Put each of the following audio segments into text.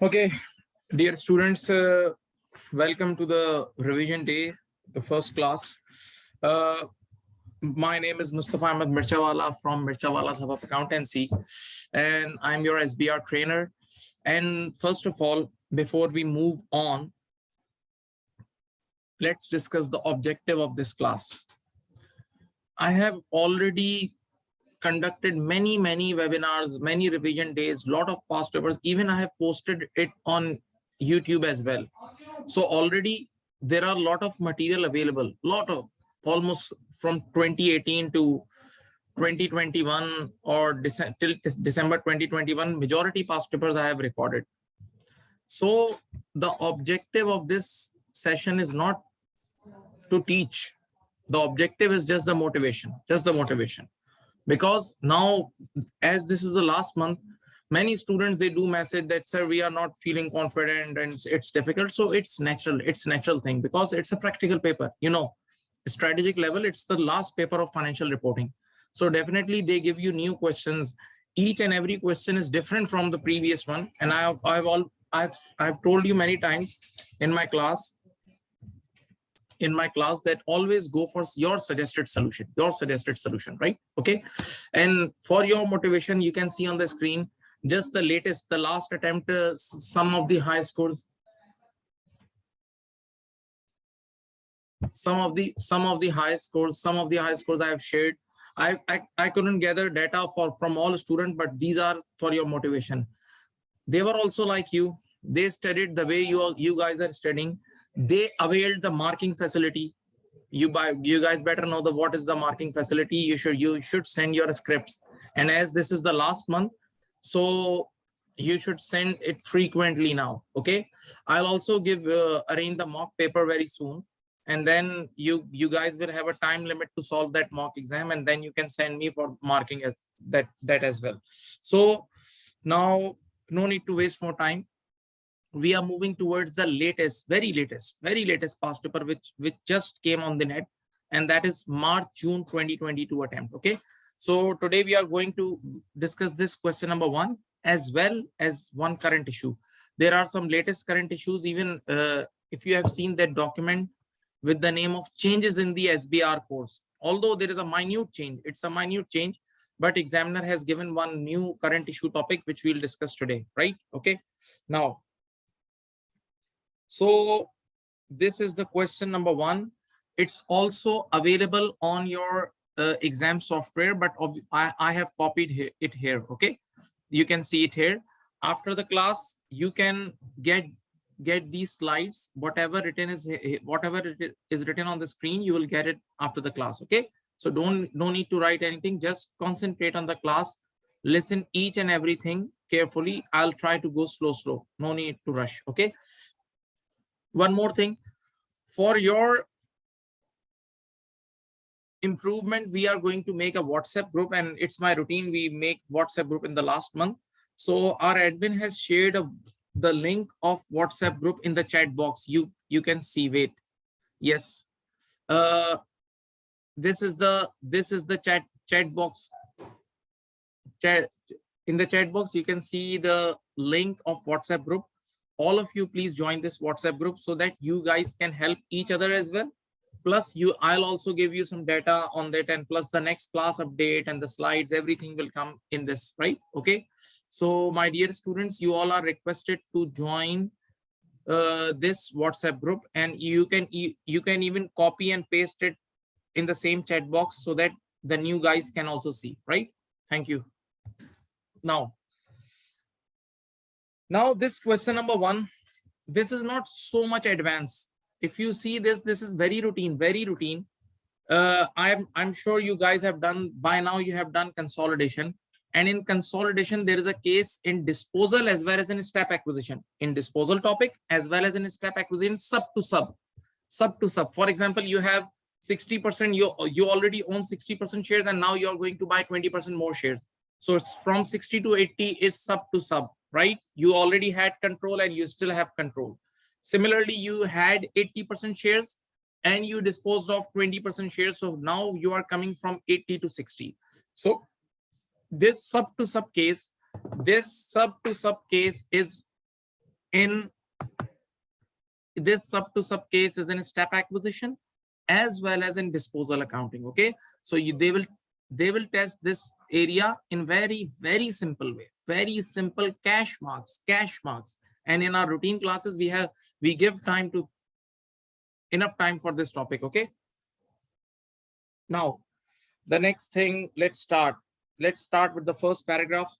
Okay, dear students, welcome to the revision day, the first class. My name is Mustafa Mirchawala from Mirchawala's Hub of Accountancy, and I'm your SBR trainer. And first of all, before we move on, let's discuss the objective of this class. I have already conducted many webinars, many revision days, lot of past papers. Even I have posted it on YouTube as well. So already there are a lot of material available, almost from 2018 to 2021 or till December 2021, majority past papers I have recorded. So the objective of this session is not to teach. The objective is just the motivation, because now, as this is the last month, many students, they do message that, sir, we are not feeling confident and it's difficult. So it's natural thing, because it's a practical paper, strategic level. It's the last paper of financial reporting. So definitely they give you new questions. Each and every question is different from the previous one. And I've told you many times in my class that always go for your suggested solution, right? Okay. And for your motivation, you can see on the screen just the last attempt, some of the high scores, some of the high scores I have shared. I couldn't gather data from all students, but these are for your motivation. They were also like you. They studied the way you guys are studying. They availed the marking facility. You guys better know what is the marking facility. You should send your scripts. And as this is the last month, so you should send it frequently now. Okay. I'll also arrange the mock paper very soon. And then you guys will have a time limit to solve that mock exam. And then you can send me for marking that as well. So now, no need to waste more time. We are moving towards the very latest past paper, which just came on the net, and that is March-June 2022 attempt. Okay, so today we are going to discuss this question number 1 as well as one current issue. There are some latest current issues, even if you have seen that document with the name of changes in the SBR course. Although there is a minute change, but examiner has given one new current issue topic, which we'll discuss today, right? Okay, now, so this is the question number 1. It's also available on your exam software, but I have copied it here. Okay, you can see it here. After the class, you can get these slides. Whatever it is written on the screen, you will get it after the class. Okay, so no need to write anything. Just concentrate on the class. Listen each and everything carefully. I'll try to go slow. No need to rush. Okay. One more thing, for your improvement, we are going to make a WhatsApp group, and it's my routine. We make WhatsApp group in the last month. So our admin has shared the link of WhatsApp group in the chat box. You can see. Wait, yes. This is the chat box. In the chat box, you can see the link of WhatsApp group. All of you, please join this WhatsApp group so that you guys can help each other as well. Plus, I'll also give you some data on that, and plus the next class update and the slides, everything will come in this, right? Okay. So my dear students, you all are requested to join this WhatsApp group, and you can even copy and paste it in the same chat box so that the new guys can also see, right? Thank you. Now this question number 1, this is not so much advanced. If you see this is very routine. I'm sure you guys have done by now. You have done consolidation, and in consolidation there is a case in disposal as well as in step acquisition. In disposal topic as well as in step acquisition, sub to sub. For example, you have 60%. You already own 60% shares, and now you're going to buy 20% more shares. So it's from 60 to 80 is sub to sub, right? You already had control and you still have control. Similarly, you had 80% shares and you disposed of 20% shares. So now you are coming from 80 to 60. So this sub to sub case is in this sub to sub case is in step acquisition as well as in disposal accounting. Okay, so they will test this area in very simple way, very simple cash marks. And in our routine classes we give enough time for this topic. Okay, now the next thing, let's start with the first paragraph.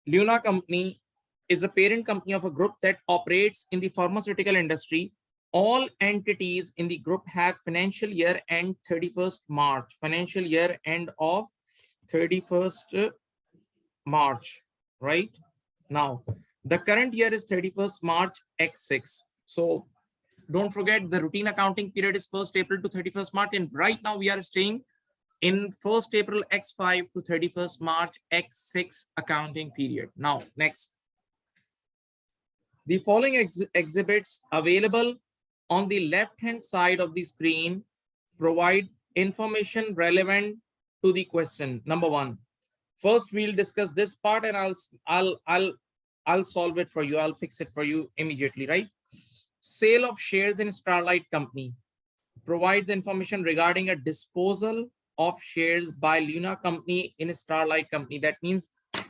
Luna Company is the parent company of a group that operates in the pharmaceutical industry. All entities in the group have financial year end 31st March. Financial year end of 31st March, right? Now, the current year is 31st March X6. So don't forget the routine accounting period is 1st April to 31st March. And right now we are staying in 1st April X5 to 31st March X6 accounting period. Now, next. The following exhibits available on the left-hand side of the screen provide information relevant to the question. Number one. First, we'll discuss this part and I'll solve it for you. I'll fix it for you immediately, right? Sale of shares in Starlight Company provides information regarding a disposal of shares by Luna Company in Starlight Company. That means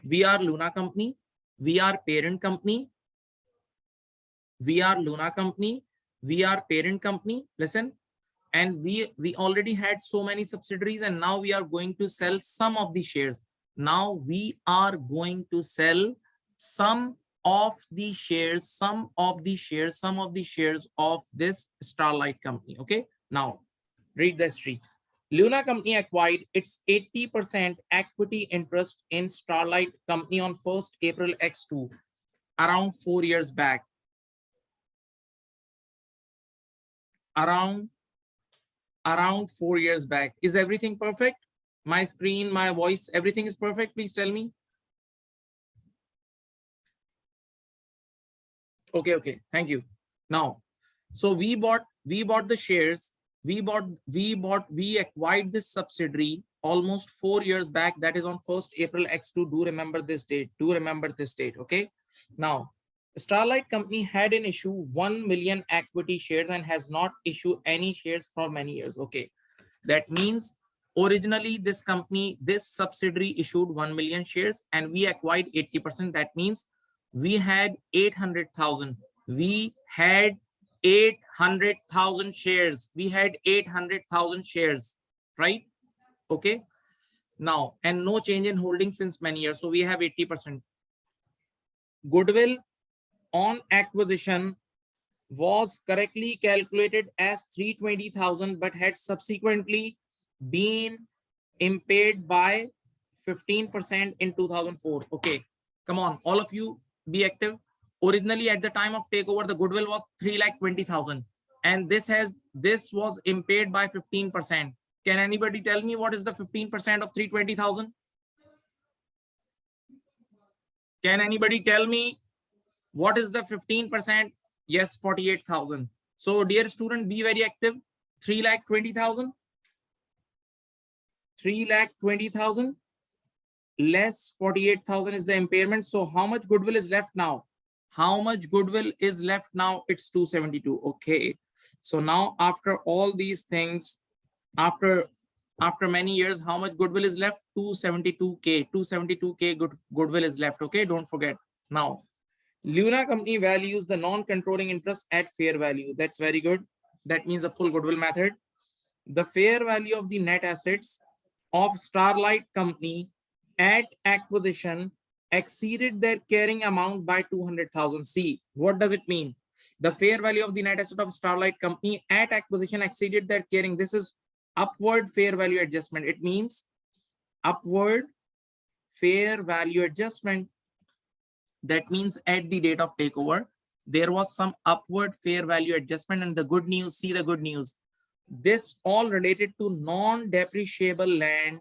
we are Luna Company, we are parent company, we are Luna Company, we are parent company. Listen, and we already had so many subsidiaries, and now we are going to sell some of the shares. Now we are going to sell some of the shares of this Starlight Company. Okay, now read the history. Luna Company acquired its 80% equity interest in Starlight Company on 1st April X2 around 4 years back. Around 4 years back. Is everything perfect? My screen, my voice, everything is perfect? Please tell me. Okay, thank you. Now, so we bought the shares, we acquired this subsidiary almost 4 years back. That is on 1st April X2. Do remember this date. Okay, now Starlight Company had an issue 1 million equity shares and has not issued any shares for many years. Okay, that means originally this subsidiary issued 1 million shares and we acquired 80%. That means we had 800,000. We had 800,000 shares. We had 800,000 shares, right? Okay. Now, and no change in holding since many years. So we have 80%. Goodwill on acquisition was correctly calculated as 320,000, but had subsequently been impaired by 15% in 2004. Okay, come on, all of you be active. Originally at the time of takeover, the goodwill was 320,000 and this was impaired by 15%. Can anybody tell me what is the 15% of 320,000? Can anybody tell me what is the 15%? Yes, 48,000. So dear student, be very active. 320,000. 320,000 less 48,000 is the impairment. So how much goodwill is left now? How much goodwill is left now? It's 272. Okay. So now after all these things, after many years, how much goodwill is left? 272K. 272K goodwill is left. Okay, don't forget. Now, Luna Company values the non-controlling interest at fair value. That's very good. That means a full goodwill method. The fair value of the net assets of Starlight Company at acquisition exceeded their carrying amount by 200,000. See, what does it mean? The fair value of the net asset of Starlight Company at acquisition exceeded their carrying. This is upward fair value adjustment. It means upward fair value adjustment. That means at the date of takeover, there was some upward fair value adjustment. And the good news, see the good news. This all related to non-depreciable land,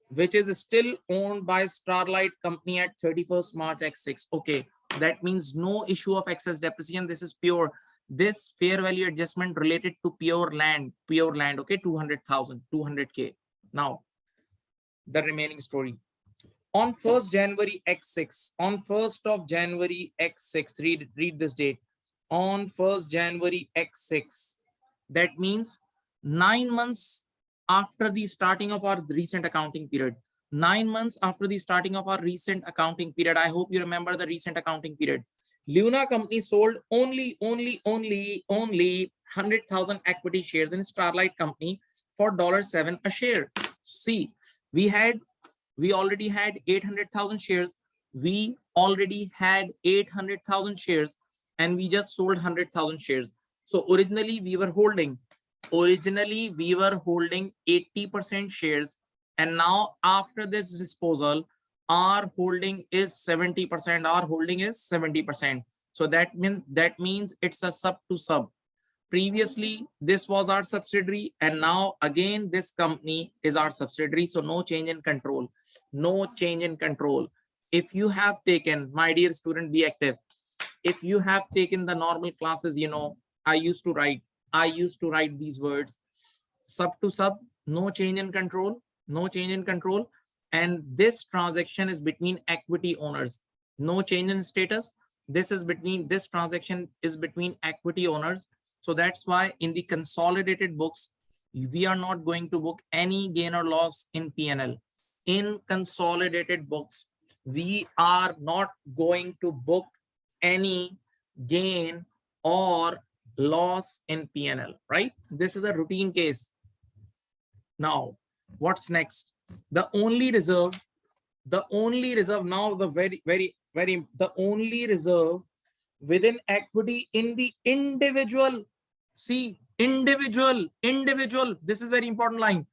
which is still owned by Starlight Company at 31st March X6. Okay, that means no issue of excess depreciation. This is pure. This fair value adjustment related to pure land. Okay, 200,000, 200K. Now, the remaining story. On 1st January X6, on 1st of January X6, read this date. On 1st January X6, that means 9 months after the starting of our recent accounting period. 9 months after the starting of our recent accounting period. I hope you remember the recent accounting period. Luna company sold only 100,000 equity shares in Starlight company for $7 a share. See, we already had 800,000 shares. We already had 800,000 shares and we just sold 100,000 shares. So originally we were holding 80% shares. And now after this disposal, our holding is 70%. Our holding is 70%. So that means it's a sub to sub. Previously, this was our subsidiary, and now again, this company is our subsidiary. So no change in control. No change in control. If you have taken, my dear student, be active. If you have taken the normal classes, you know, I used to write these words. Sub to sub, no change in control, no change in control. And this transaction is between equity owners. No change in status. This transaction is between equity owners. So that's why in the consolidated books, we are not going to book any gain or loss in P&L. In consolidated books, we are not going to book any gain or loss in P&L, right? This is a routine case. Now, what's next? The only reserve now, the only reserve within equity in the individual, see, individual, this is very important line.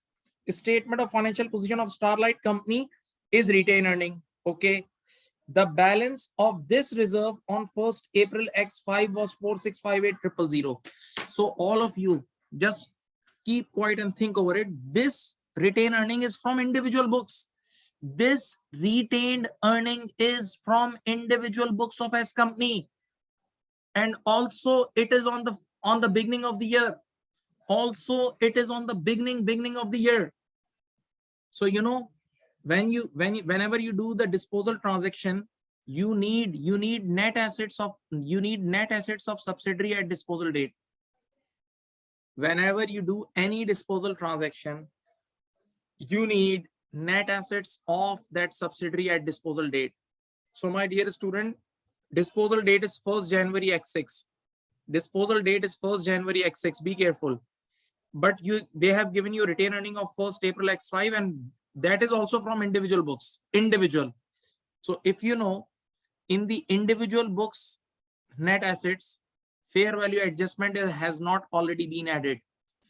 Statement of financial position of Starlight company is retained earning. Okay. The balance of this reserve on 1st April X5 was 4658,000. So all of you just keep quiet and think over it. This retained earning is from individual books. This retained earning is from individual books of S company. And also it is on the beginning of the year. Also it is on the beginning of the year. So you know, whenever you do the disposal transaction, you need net assets of subsidiary at disposal date. Whenever you do any disposal transaction, you need net assets of that subsidiary at disposal date. So my dear student, disposal date is 1st January X6. Disposal date is 1st January X6. Be careful. But they have given you retained earning of 1st April X5, and that is also from individual books. Individual. So if you know, in the individual books, net assets, fair value adjustment has not already been added.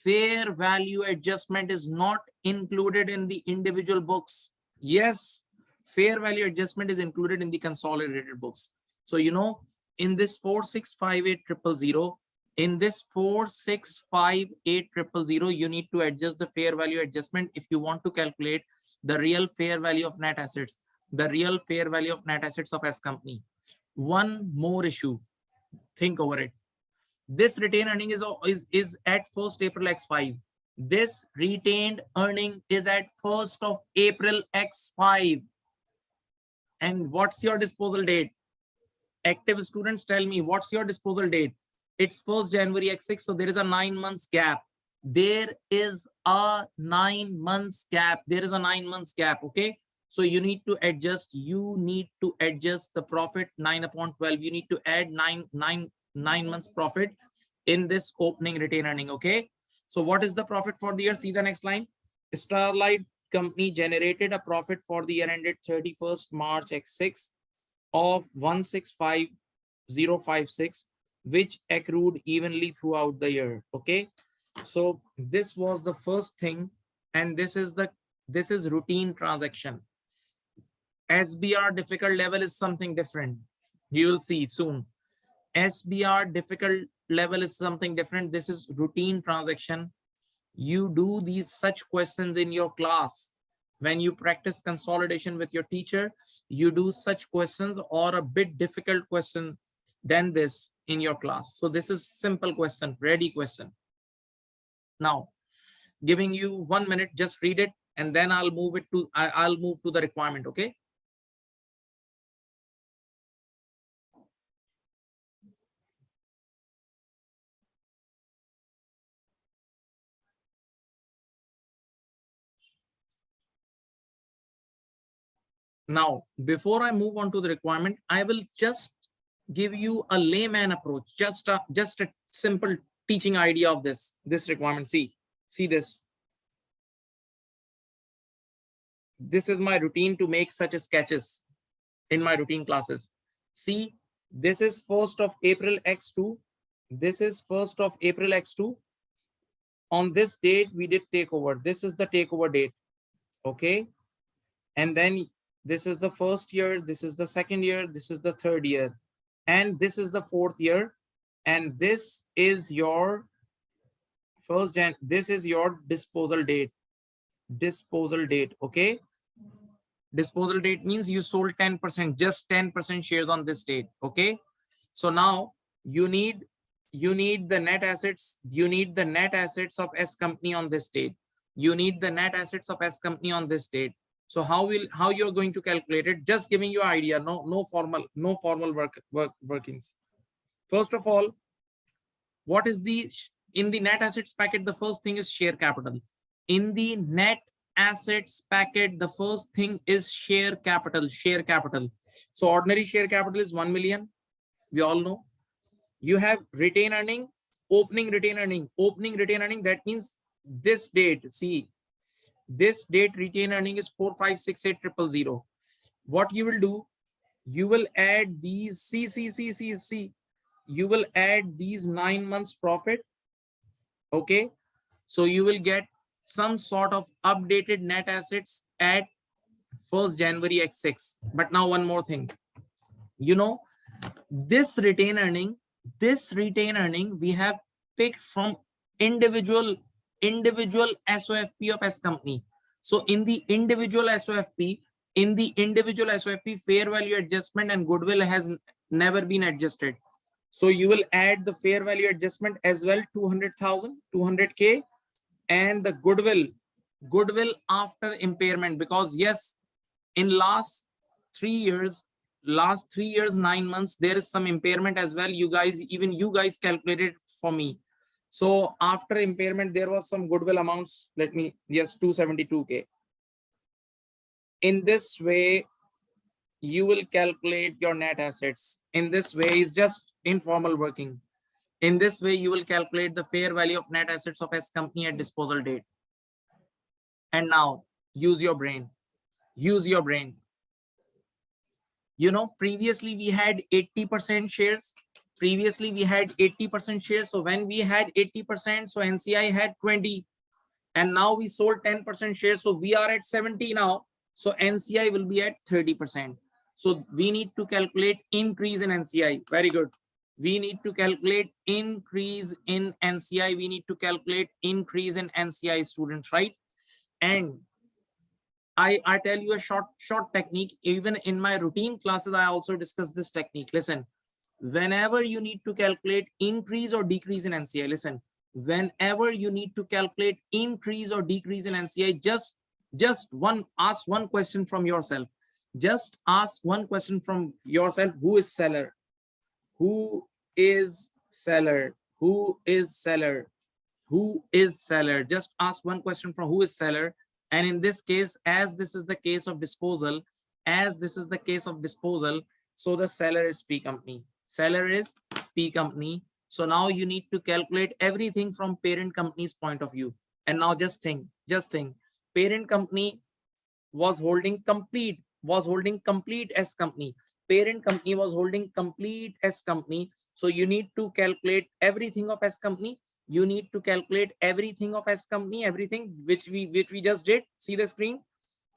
Fair value adjustment is not included in the individual books. Yes, fair value adjustment is included in the consolidated books. So, you know, in this 4658,000, in this 4658,000, you need to adjust the fair value adjustment if you want to calculate the real fair value of net assets, the real fair value of net assets of S company. One more issue, think over it. This retained earning is at 1st April X5. This retained earning is at 1st of April X5. And what's your disposal date? Active students, tell me, what's your disposal date? It's 1st January X6. So there is a 9 months gap. There is a 9 months gap. There is a 9 months gap. Okay. So you need to adjust. You need to adjust the profit 9 upon 12. You need to add 9 months profit in this opening retained earning. Okay. So what is the profit for the year? See the next line. Starlight company generated a profit for the year ended 31st March X6 of 165,056, which accrued evenly throughout the year. Okay. So this was the first thing, and this is routine transaction. SBR difficult level is something different. You will see soon. SBR difficult level is something different. This is routine transaction. You do such questions in your class. When you practice consolidation with your teacher, you do such questions or a bit difficult question than this in your class. So this is simple question, ready question. Now, giving you 1 minute, just read it, and then I'll move to the requirement. Okay. Now, before I move on to the requirement, I will just give you a layman approach, just a simple teaching idea of this requirement. See this. This is my routine to make such sketches in my routine classes. See, this is 1st of April X2. This is 1st of April X2. On this date, we did takeover. This is the takeover date. Okay. And then this is the first year. This is the second year. This is the third year. And this is the fourth year. And this is your this is your disposal date. Disposal date. Okay. Disposal date means you sold 10%, just 10% shares on this date. Okay. So now you need the net assets. You need the net assets of S company on this date. You need the net assets of S company on this date. So how you're going to calculate it? Just giving you an idea. No formal workings. First of all, what is in the net assets packet? The first thing is share capital. In the net assets packet, the first thing is share capital. Share capital. So ordinary share capital is 1 million. We all know. You have retained earning, opening retained earning. Opening retained earning, that means this date. See, this date retained earning is 4568000. What you will do, you will add these you will add these 9 months profit. Okay, so you will get some sort of updated net assets at 1st January X6. But now one more thing, you know, this retained earning we have picked from individual SOFP of S company. So in the individual SOFP, fair value adjustment and goodwill has never been adjusted. So you will add the fair value adjustment as well, 200K, and the goodwill after impairment, because yes, in last 3 years, 9 months, there is some impairment as well. You guys calculated for me. So after impairment, there was some goodwill amounts. 272K. In this way, you will calculate your net assets. In this way is just informal working. In this way, you will calculate the fair value of net assets of S company at disposal date. And now use your brain. Use your brain. You know, previously we had 80% shares. Previously we had 80% shares. So when we had 80%, so NCI had 20. And now we sold 10% shares. So we are at 70 now. So NCI will be at 30%. So we need to calculate increase in NCI. Very good. We need to calculate increase in NCI. We need to calculate increase in NCI, students, right? And I tell you a short technique. Even in my routine classes, I also discuss this technique. Listen, whenever you need to calculate increase or decrease in NCI, listen, whenever you need to calculate increase or decrease in NCI, ask one question from yourself. Just ask one question from yourself. Who is seller? Who is seller? Who is seller? Who is seller? Just ask one question from who is seller. And in this case, as this is the case of disposal, so the seller is P company. Seller is P company. So now you need to calculate everything from parent company's point of view. And now just think, parent company was holding complete S company. Parent company was holding complete S company. So you need to calculate everything of S company. You need to calculate everything of S company, everything which we just did. See the screen?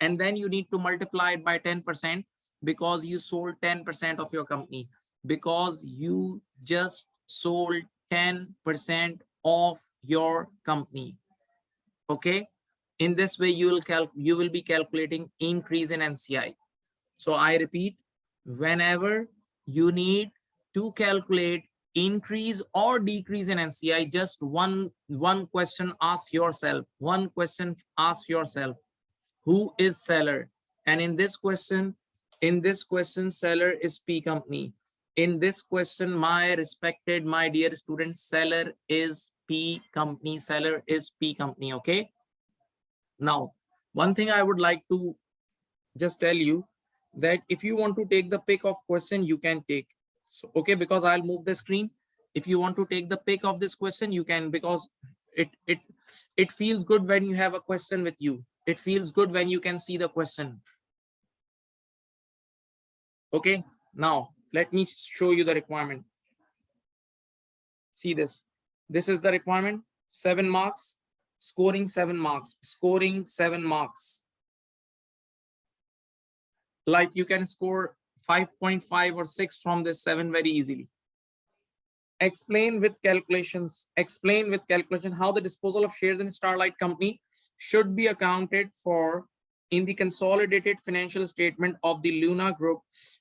And then you need to multiply it by 10% because you sold 10% of your company. Because you just sold 10% of your company. Okay. In this way, you will be calculating increase in NCI. So I repeat, whenever you need to calculate increase or decrease in NCI, just one question ask yourself. Who is seller? And in this question, seller is P company. In this question, my dear students, seller is P company. Seller is P company. Okay. Now, one thing I would like to just tell you, that if you want to take the pick of question, you can take. So, okay, because I'll move the screen. If you want to take the pick of this question, you can, because it feels good when you have a question with you. It feels good when you can see the question. Okay, now let me show you the requirement. See this. This is the requirement. 7 marks, scoring 7 marks, scoring 7 marks. Like you can score 5.5 or 6 from this 7 very easily. Explain with calculations. Explain with calculation how the disposal of shares in Starlight Company should be accounted for in the consolidated financial statement of the Luna Group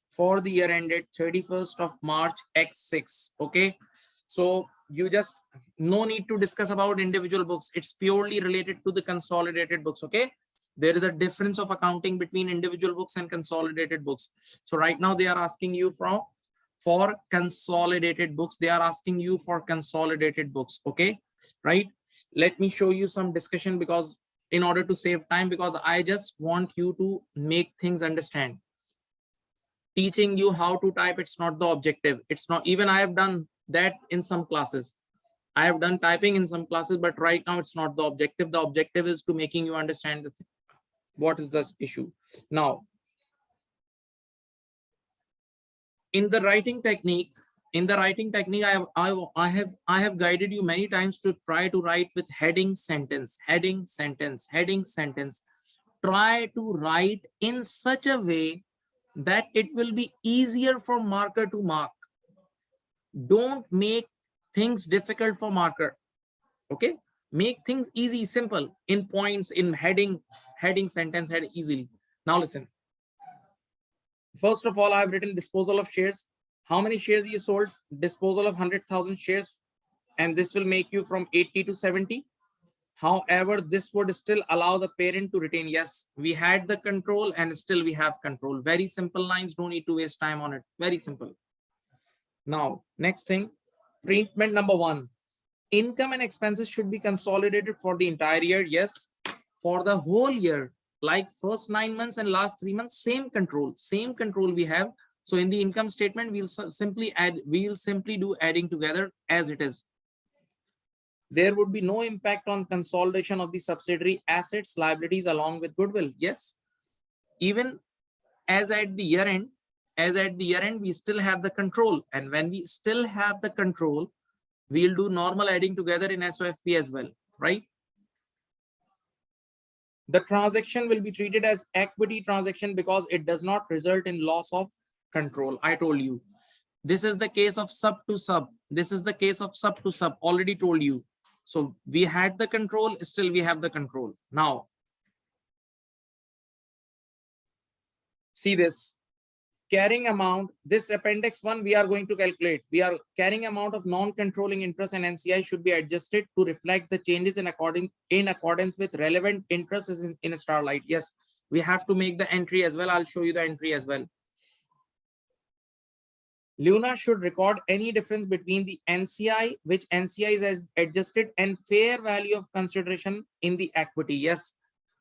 for the year ended 31st of March X6. Okay, so you just no need to discuss about individual books. It's purely related to the consolidated books. Okay, there is a difference of accounting between individual books and consolidated books. So right now they are asking you for consolidated books. They are asking you for consolidated books. Okay, right? Let me show you some discussion, because in order to save time, because I just want you to make things understand. Teaching you how to type, it's not the objective. It's not, even I have done that in some classes. I have done typing in some classes, but right now it's not the objective. The objective is to making you understand what is the issue. Now, in the writing technique, I have guided you many times to try to write with heading sentence, heading sentence, heading sentence. Try to write in such a way that it will be easier for marker to mark. Don't make things difficult for marker. Okay, make things easy, simple, in points, in heading sentence, head easily. Now listen. First of all, I have written disposal of shares. How many shares you sold? Disposal of 100,000 shares, and this will make you from 80 to 70. However, this would still allow the parent to retain. Yes, we had the control and still we have control. Very simple lines, no need to waste time on it. Very simple. Now, next thing, treatment number 1. Income and expenses should be consolidated for the entire year. Yes, for the whole year, like first 9 months and last 3 months, same control we have. So in the income statement, we'll simply do adding together as it is. There would be no impact on consolidation of the subsidiary assets, liabilities along with goodwill. Yes, even as at the year end, we still have the control, and when we still have the control, we'll do normal adding together in SOFP as well, right? The transaction will be treated as equity transaction because it does not result in loss of control. I told you. This is the case of sub to sub. This is the case of sub to sub. Already told you. So we had the control, still we have the control. Now, see this. Carrying amount, this appendix 1 we are going to calculate. We are carrying amount of non-controlling interest and NCI should be adjusted to reflect the changes in accordance with relevant interests in Starlight. Yes, we have to make the entry as well. I'll show you the entry as well. Luna should record any difference between the NCI, which NCI is adjusted, and fair value of consideration in the equity. Yes,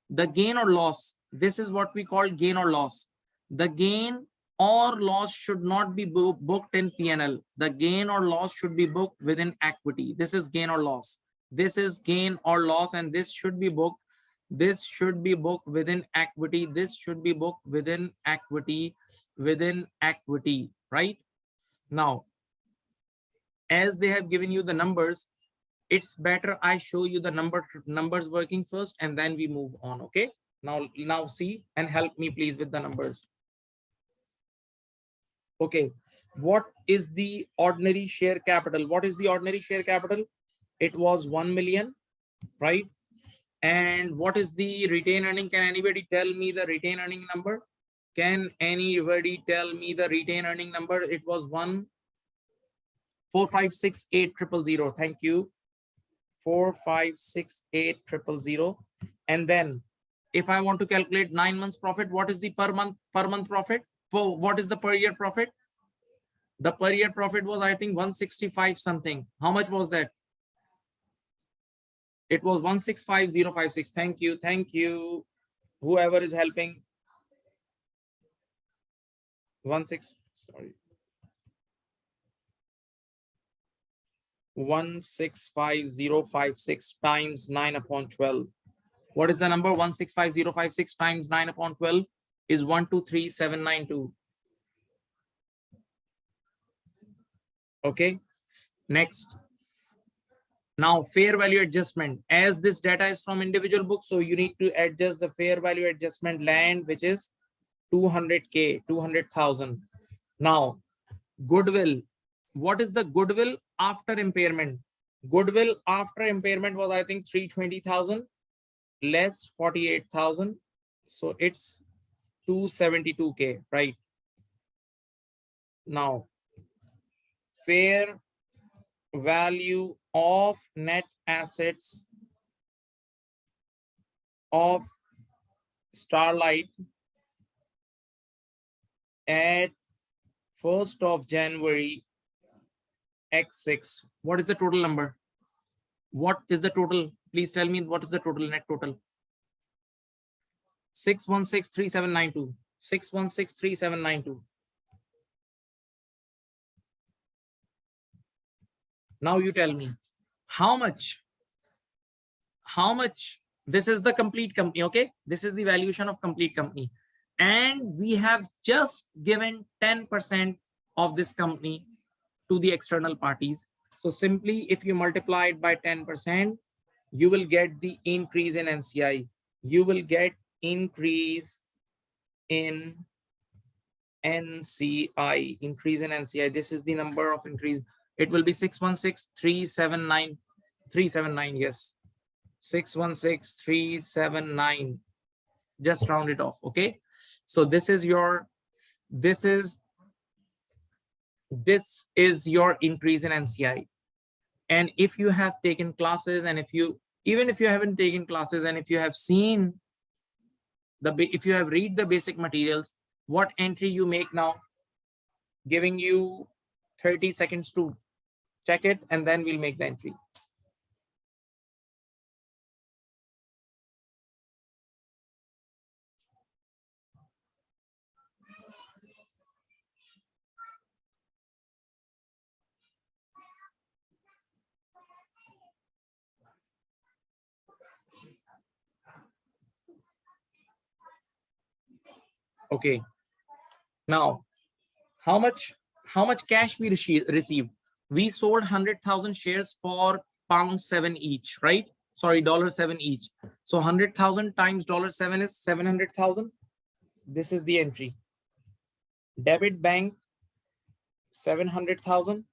the gain or loss. This is what we call gain or loss. The gain or loss should not be booked in P&L. The gain or loss should be booked within equity. This is gain or loss. This is gain or loss, and this should be booked. This should be booked within equity. This should be booked within equity, right? Now, as they have given you the numbers, it's better I show you the numbers working first, and then we move on. Okay, now see and help me please with the numbers. Okay, what is the ordinary share capital? What is the ordinary share capital? It was 1 million, right? And what is the retained earning? Can anybody tell me the retained earning number? Can anybody tell me the retained earning number? It was 1,456,800. Thank you. 4,568,000. And then if I want to calculate 9 months profit, what is the per month profit? What is the per year profit? The per year profit was, I think, 165 something. How much was that? It was 165,056. Thank you. Whoever is helping. 165056 times 9 upon 12. What is the number? 165056 times 9 upon 12 is 123792. Okay, next. Now, fair value adjustment. As this data is from individual books, so you need to adjust the fair value adjustment land, which is 200K, 200,000. Now, goodwill. What is the goodwill after impairment? Goodwill after impairment was, I think, 320,000 less 48,000. So it's 272K, right? Now, fair value of net assets of Starlight at 1st of January X6. What is the total number? What is the total? Please tell me what is the total, net total. 6163792. 6163792. Now you tell me how much this is the complete company. Okay, this is the valuation of complete company, and we have just given 10% of this company to the external parties. So simply if you multiply it by 10%, you will get the increase in NCI. You will get increase in NCI. Increase in NCI. This is the number of increase. It will be 616,379,379. Yes, 616,379. Just round it off. Okay. So this is your increase in NCI. And if you have taken classes, and even if you haven't taken classes, and if you have seen if you have read the basic materials, what entry you make now, giving you 30 seconds to check it, and then we'll make the entry. Okay. Now, how much cash we received? We sold 100,000 shares for £7 each, right? Sorry, $7 each. So 100,000 times $7 is 700,000. This is the entry. Debit bank 700,000.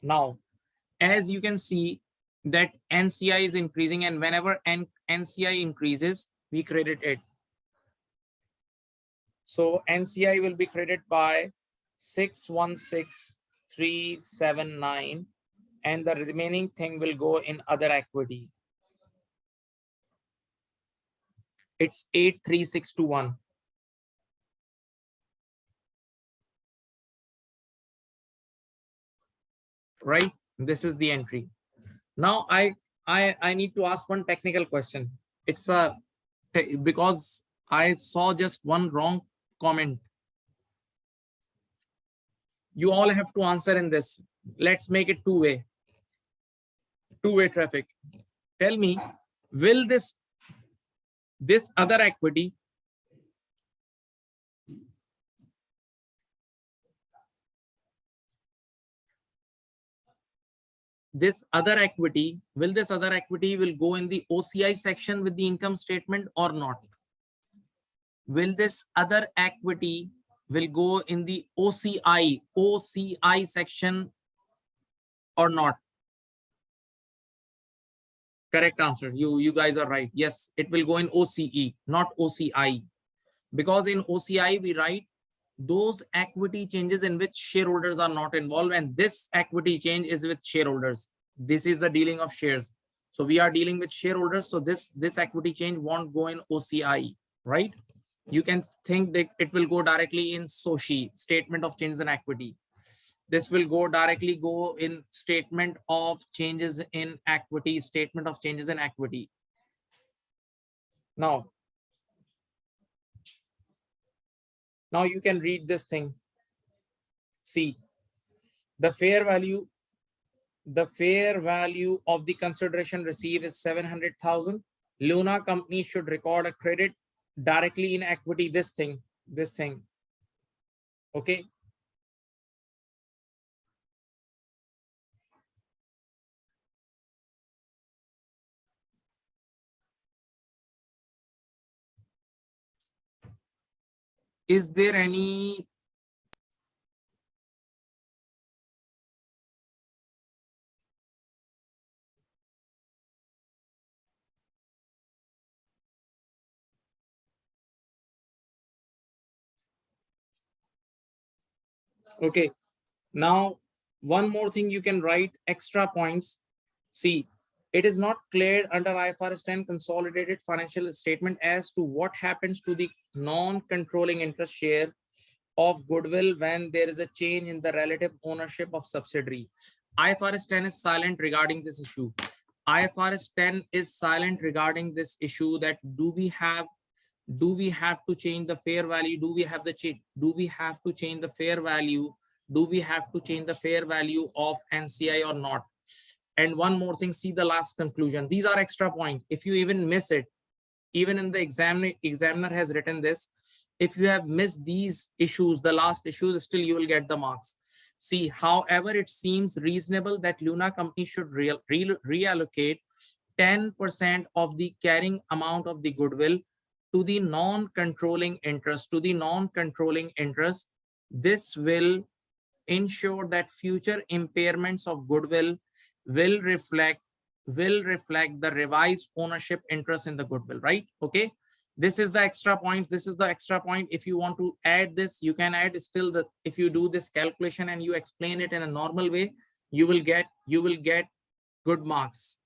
Now, as you can see that NCI is increasing, and whenever NCI increases, we credit it. So NCI will be credited by 616,379, and the remaining thing will go in other equity. It's 83621. Right? This is the entry. Now I need to ask one technical question. It's because I saw just one wrong comment. You all have to answer in this. Let's make it two-way traffic. Tell me, will this other equity will go in the OCI section with the income statement or not? Will this other equity will go in the OCI section or not? Correct answer. You guys are right. Yes, it will go in OCE, not OCI. Because in OCI, we write those equity changes in which shareholders are not involved, and this equity change is with shareholders. This is the dealing of shares. So we are dealing with shareholders. So this equity change won't go in OCI, right? You can think that it will go directly in SOCI, statement of changes in equity. This will directly go in statement of changes in equity, statement of changes in equity. Now you can read this thing. See, the fair value of the consideration received is 700,000. Luna company should record a credit directly in equity. This thing. Okay. Is there any? Okay. Now, one more thing, you can write extra points. See, it is not clear under IFRS 10 consolidated financial statement as to what happens to the non-controlling interest share of goodwill when there is a change in the relative ownership of subsidiary. IFRS 10 is silent regarding this issue. IFRS 10 is silent regarding this issue, that do we have to change the fair value? Do we have to change the fair value? Do we have to change the fair value of NCI or not? And one more thing, see the last conclusion. These are extra points. If you even miss it, even in the examiner has written this, if you have missed these issues, the last issues, still you will get the marks. See, however, it seems reasonable that Luna company should reallocate 10% of the carrying amount of the goodwill to the non-controlling interest, This will ensure that future impairments of goodwill will reflect the revised ownership interest in the goodwill, right? Okay, this is the extra point. If you want to add this, you can add. Still, if you do this calculation and you explain it in a normal way, you will get good marks.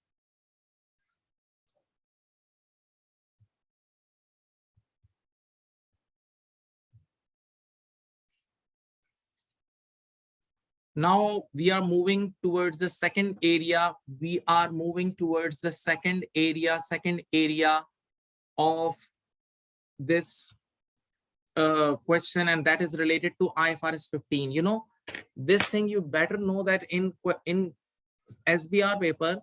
Now we are moving towards the second area. Second area of this question, and that is related to IFRS 15. You know, this thing you better know that in SBR paper,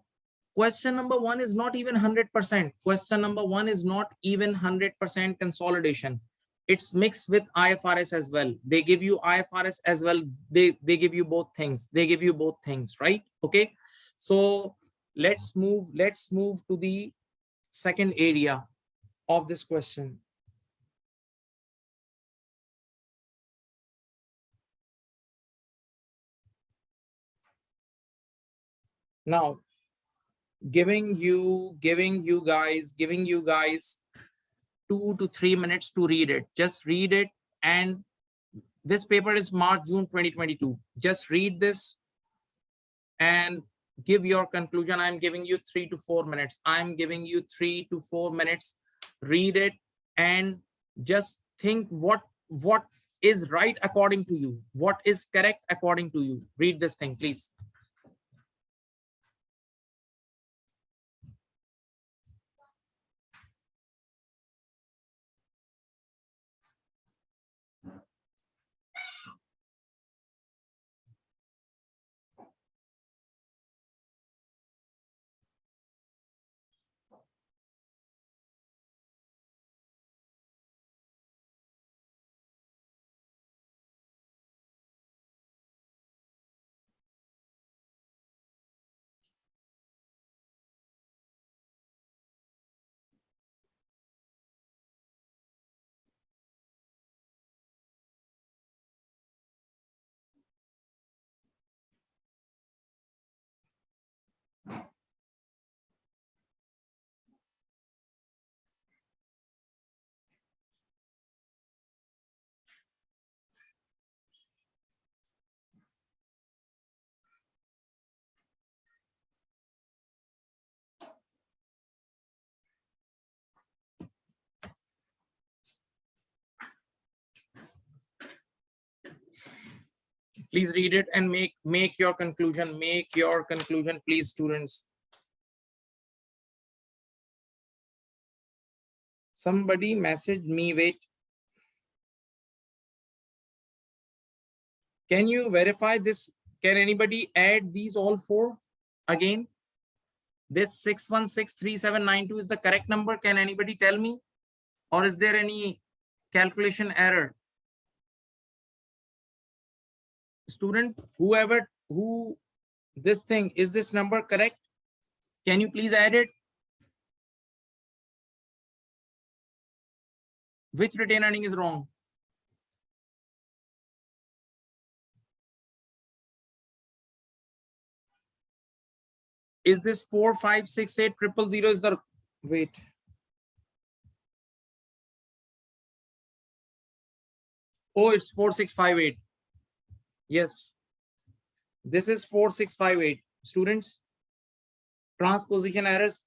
question number 1 is not even 100%. Question number 1 is not even 100% consolidation. It's mixed with IFRS as well. They give you IFRS as well. They give you both things. Right? Okay. So let's move to the second area of this question. Now, giving you guys 2 to 3 minutes to read it. Just read it. And this paper is March-June 2022. Just read this and give your conclusion. I'm giving you 3 to 4 minutes. Read it and just think what is right according to you, what is correct according to you. Read this thing, please. Please read it and make your conclusion. Please, students. Somebody messaged me. Wait. Can you verify this? Can anybody add these all four again? This 6163792 is the correct number. Can anybody tell me? Or is there any calculation error? Student, who this thing, is this number correct? Can you please add it? Which retained earning is wrong? Is this 4568000 is the wait? Oh, it's 4658. Yes, this is 4658. Students, transposition errors.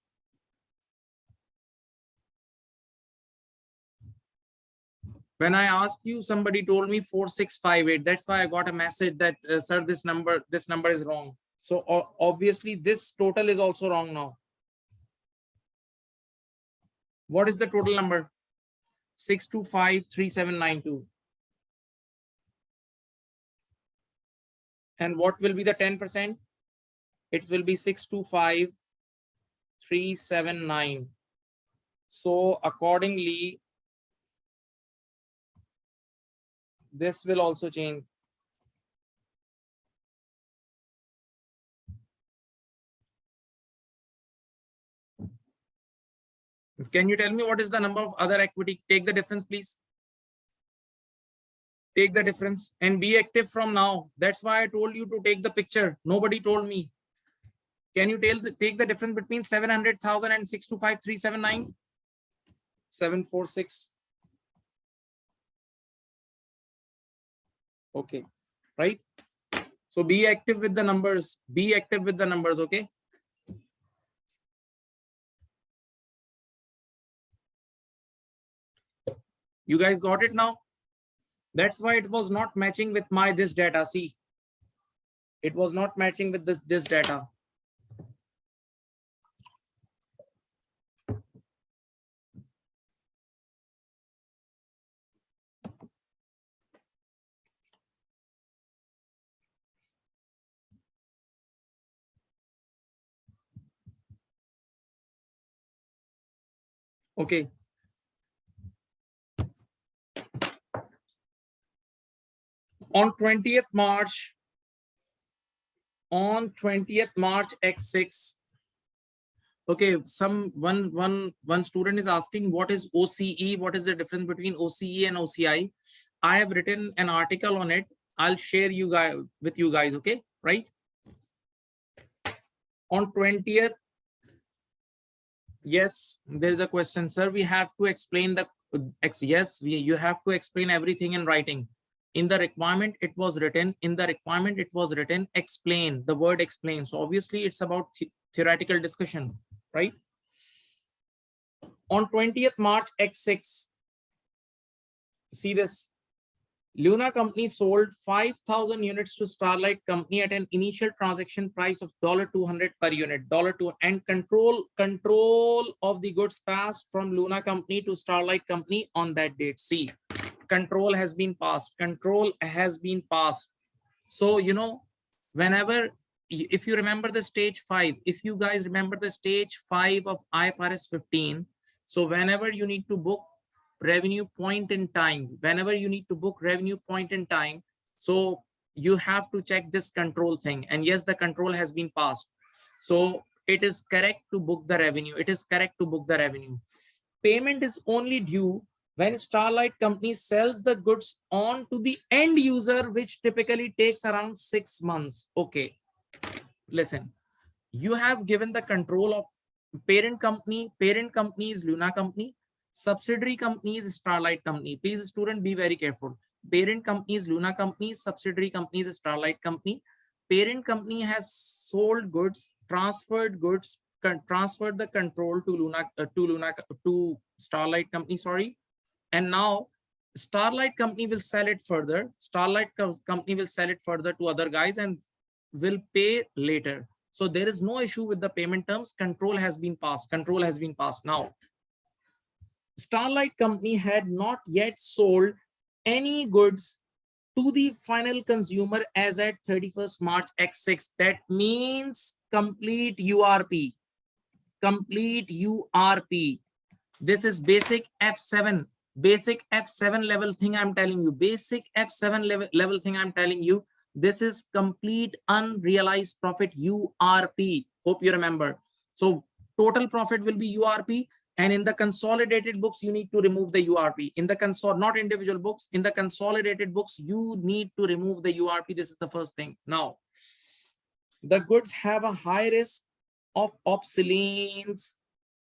When I asked you, somebody told me 4658. That's why I got a message that sir, this number is wrong. So obviously this total is also wrong now. What is the total number? 6253792. And what will be the 10%? It will be 625,379. So accordingly, this will also change. Can you tell me what is the number of other equity? Take the difference, please. Take the difference and be active from now. That's why I told you to take the picture. Nobody told me. Can you take the difference between 700,000 and 625,379? 746. Okay, right? So be active with the numbers. Be active with the numbers, okay? You guys got it now? That's why it was not matching with this data. See, it was not matching with this data. Okay. On 20th March, X6. Okay, one student is asking what is OCE, what is the difference between OCE and OCI. I have written an article on it. I'll share with you guys, okay? Right? On 20th, yes, there is a question, sir. We have to explain you have to explain everything in writing. In the requirement, it was written. Explain, the word explain. So obviously it's about theoretical discussion, right? On 20th March X6, see this. Luna Company sold 5,000 units to Starlight Company at an initial transaction price of $200 per unit. $2, and control of the goods passed from Luna Company to Starlight Company on that date. See, control has been passed. So, you know, whenever, if you remember the stage 5, if you guys remember the stage 5 of IFRS 15, so whenever you need to book revenue point in time, so you have to check this control thing. And yes, the control has been passed. So it is correct to book the revenue. Payment is only due when Starlight Company sells the goods on to the end user, which typically takes around 6 months. Okay, listen, you have given the control of parent company is Luna Company, subsidiary company is Starlight Company. Please, student, be very careful. Parent company is Luna Company, subsidiary company is Starlight Company. Parent company has sold goods, transferred the control to Starlight Company, sorry. And now Starlight Company will sell it further. To other guys and will pay later. So there is no issue with the payment terms. Control has been passed. Now, Starlight Company had not yet sold any goods to the final consumer as at 31st March X6. That means complete URP. Complete URP. This is basic F7. Basic F7 level thing I'm telling you. Basic F7 level thing I'm telling you. This is complete unrealized profit URP. Hope you remember. So total profit will be URP. And in the consolidated books, you need to remove the URP. In the not individual books, in the consolidated books, you need to remove the URP. This is the first thing. Now, the goods have a high risk of obsolescence,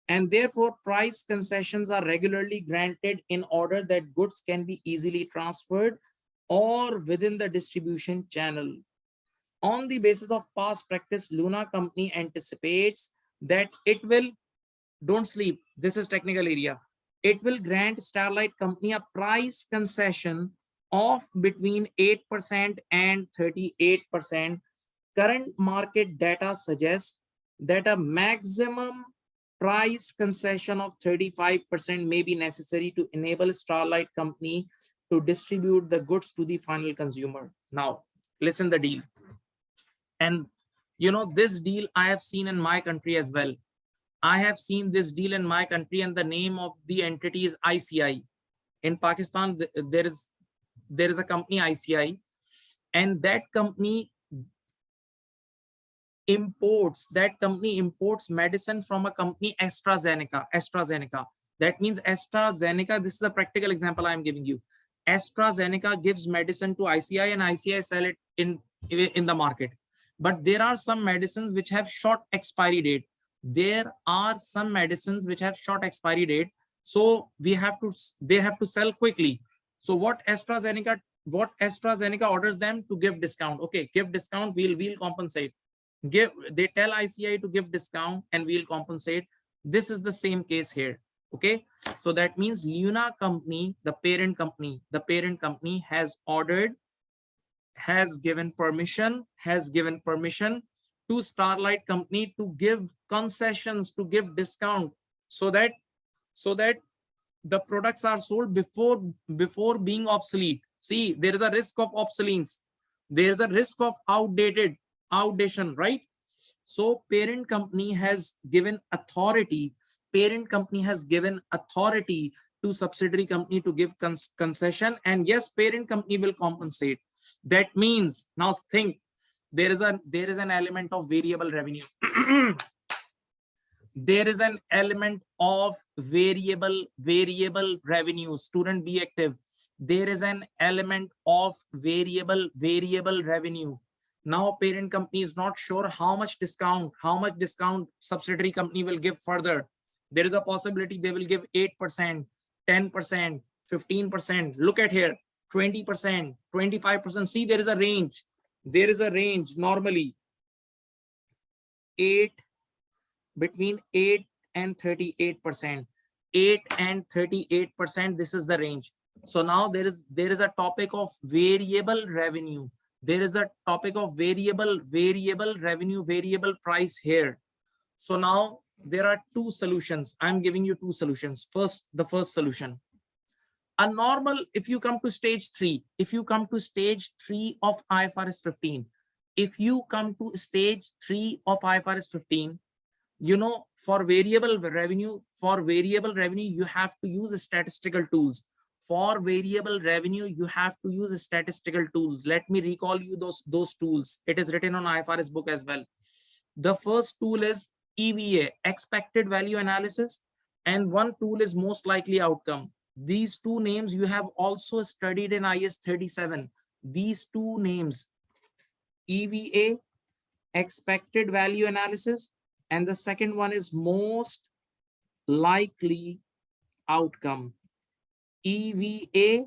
and therefore price concessions are regularly granted in order that goods can be easily transferred or within the distribution channel. On the basis of past practice, Luna Company anticipates that it will, don't sleep, this is technical area, it will grant Starlight Company a price concession of between 8% and 38%. Current market data suggests that a maximum price concession of 35% may be necessary to enable Starlight Company to distribute the goods to the final consumer. Now, listen the deal. And you know, this deal I have seen in my country as well. I have seen this deal in my country, and the name of the entity is ICAEW. In Pakistan, there is a company ICAEW, and that company imports medicine from a company AstraZeneca. That means AstraZeneca, this is a practical example I am giving you. AstraZeneca gives medicine to ICAEW, and ICAEW sell it in the market. But there are some medicines which have short expiry date. So they have to sell quickly. So what AstraZeneca orders them to give discount. Okay, give discount, we'll compensate. They tell ICAEW to give discount and we'll compensate. This is the same case here. Okay, so that means Luna Company, the parent company has given permission to Starlight Company to give concessions, to give discount, so that the products are sold before being obsolete. See, there is a risk of obsolescence, there is a risk of outdatation, right? So parent company has given authority to subsidiary company to give concession, and yes, parent company will compensate. That means, now think, there is an element of variable revenue. There is an element of variable revenue. Student, be active. There is an element of variable revenue. Now parent company is not sure how much discount subsidiary company will give further. There is a possibility they will give 8%, 10%, 15%. Look at here, 20%, 25%. See, there is a range. Normally between 8 and 38%. 8 and 38%. This is the range. So now there is a topic of variable revenue. There is a topic of variable revenue, variable price here. So now there are two solutions. I'm giving you two solutions. The first solution. A normal, if you come to stage 3 of IFRS 15, you know, for variable revenue, you have to use statistical tools. Let me recall you those tools. It is written on IFRS book as well. The first tool is EVA, expected value analysis, and one tool is most likely outcome. These two names you have also studied in IS 37. These two names, EVA, expected value analysis, and the second one is most likely outcome. EVA,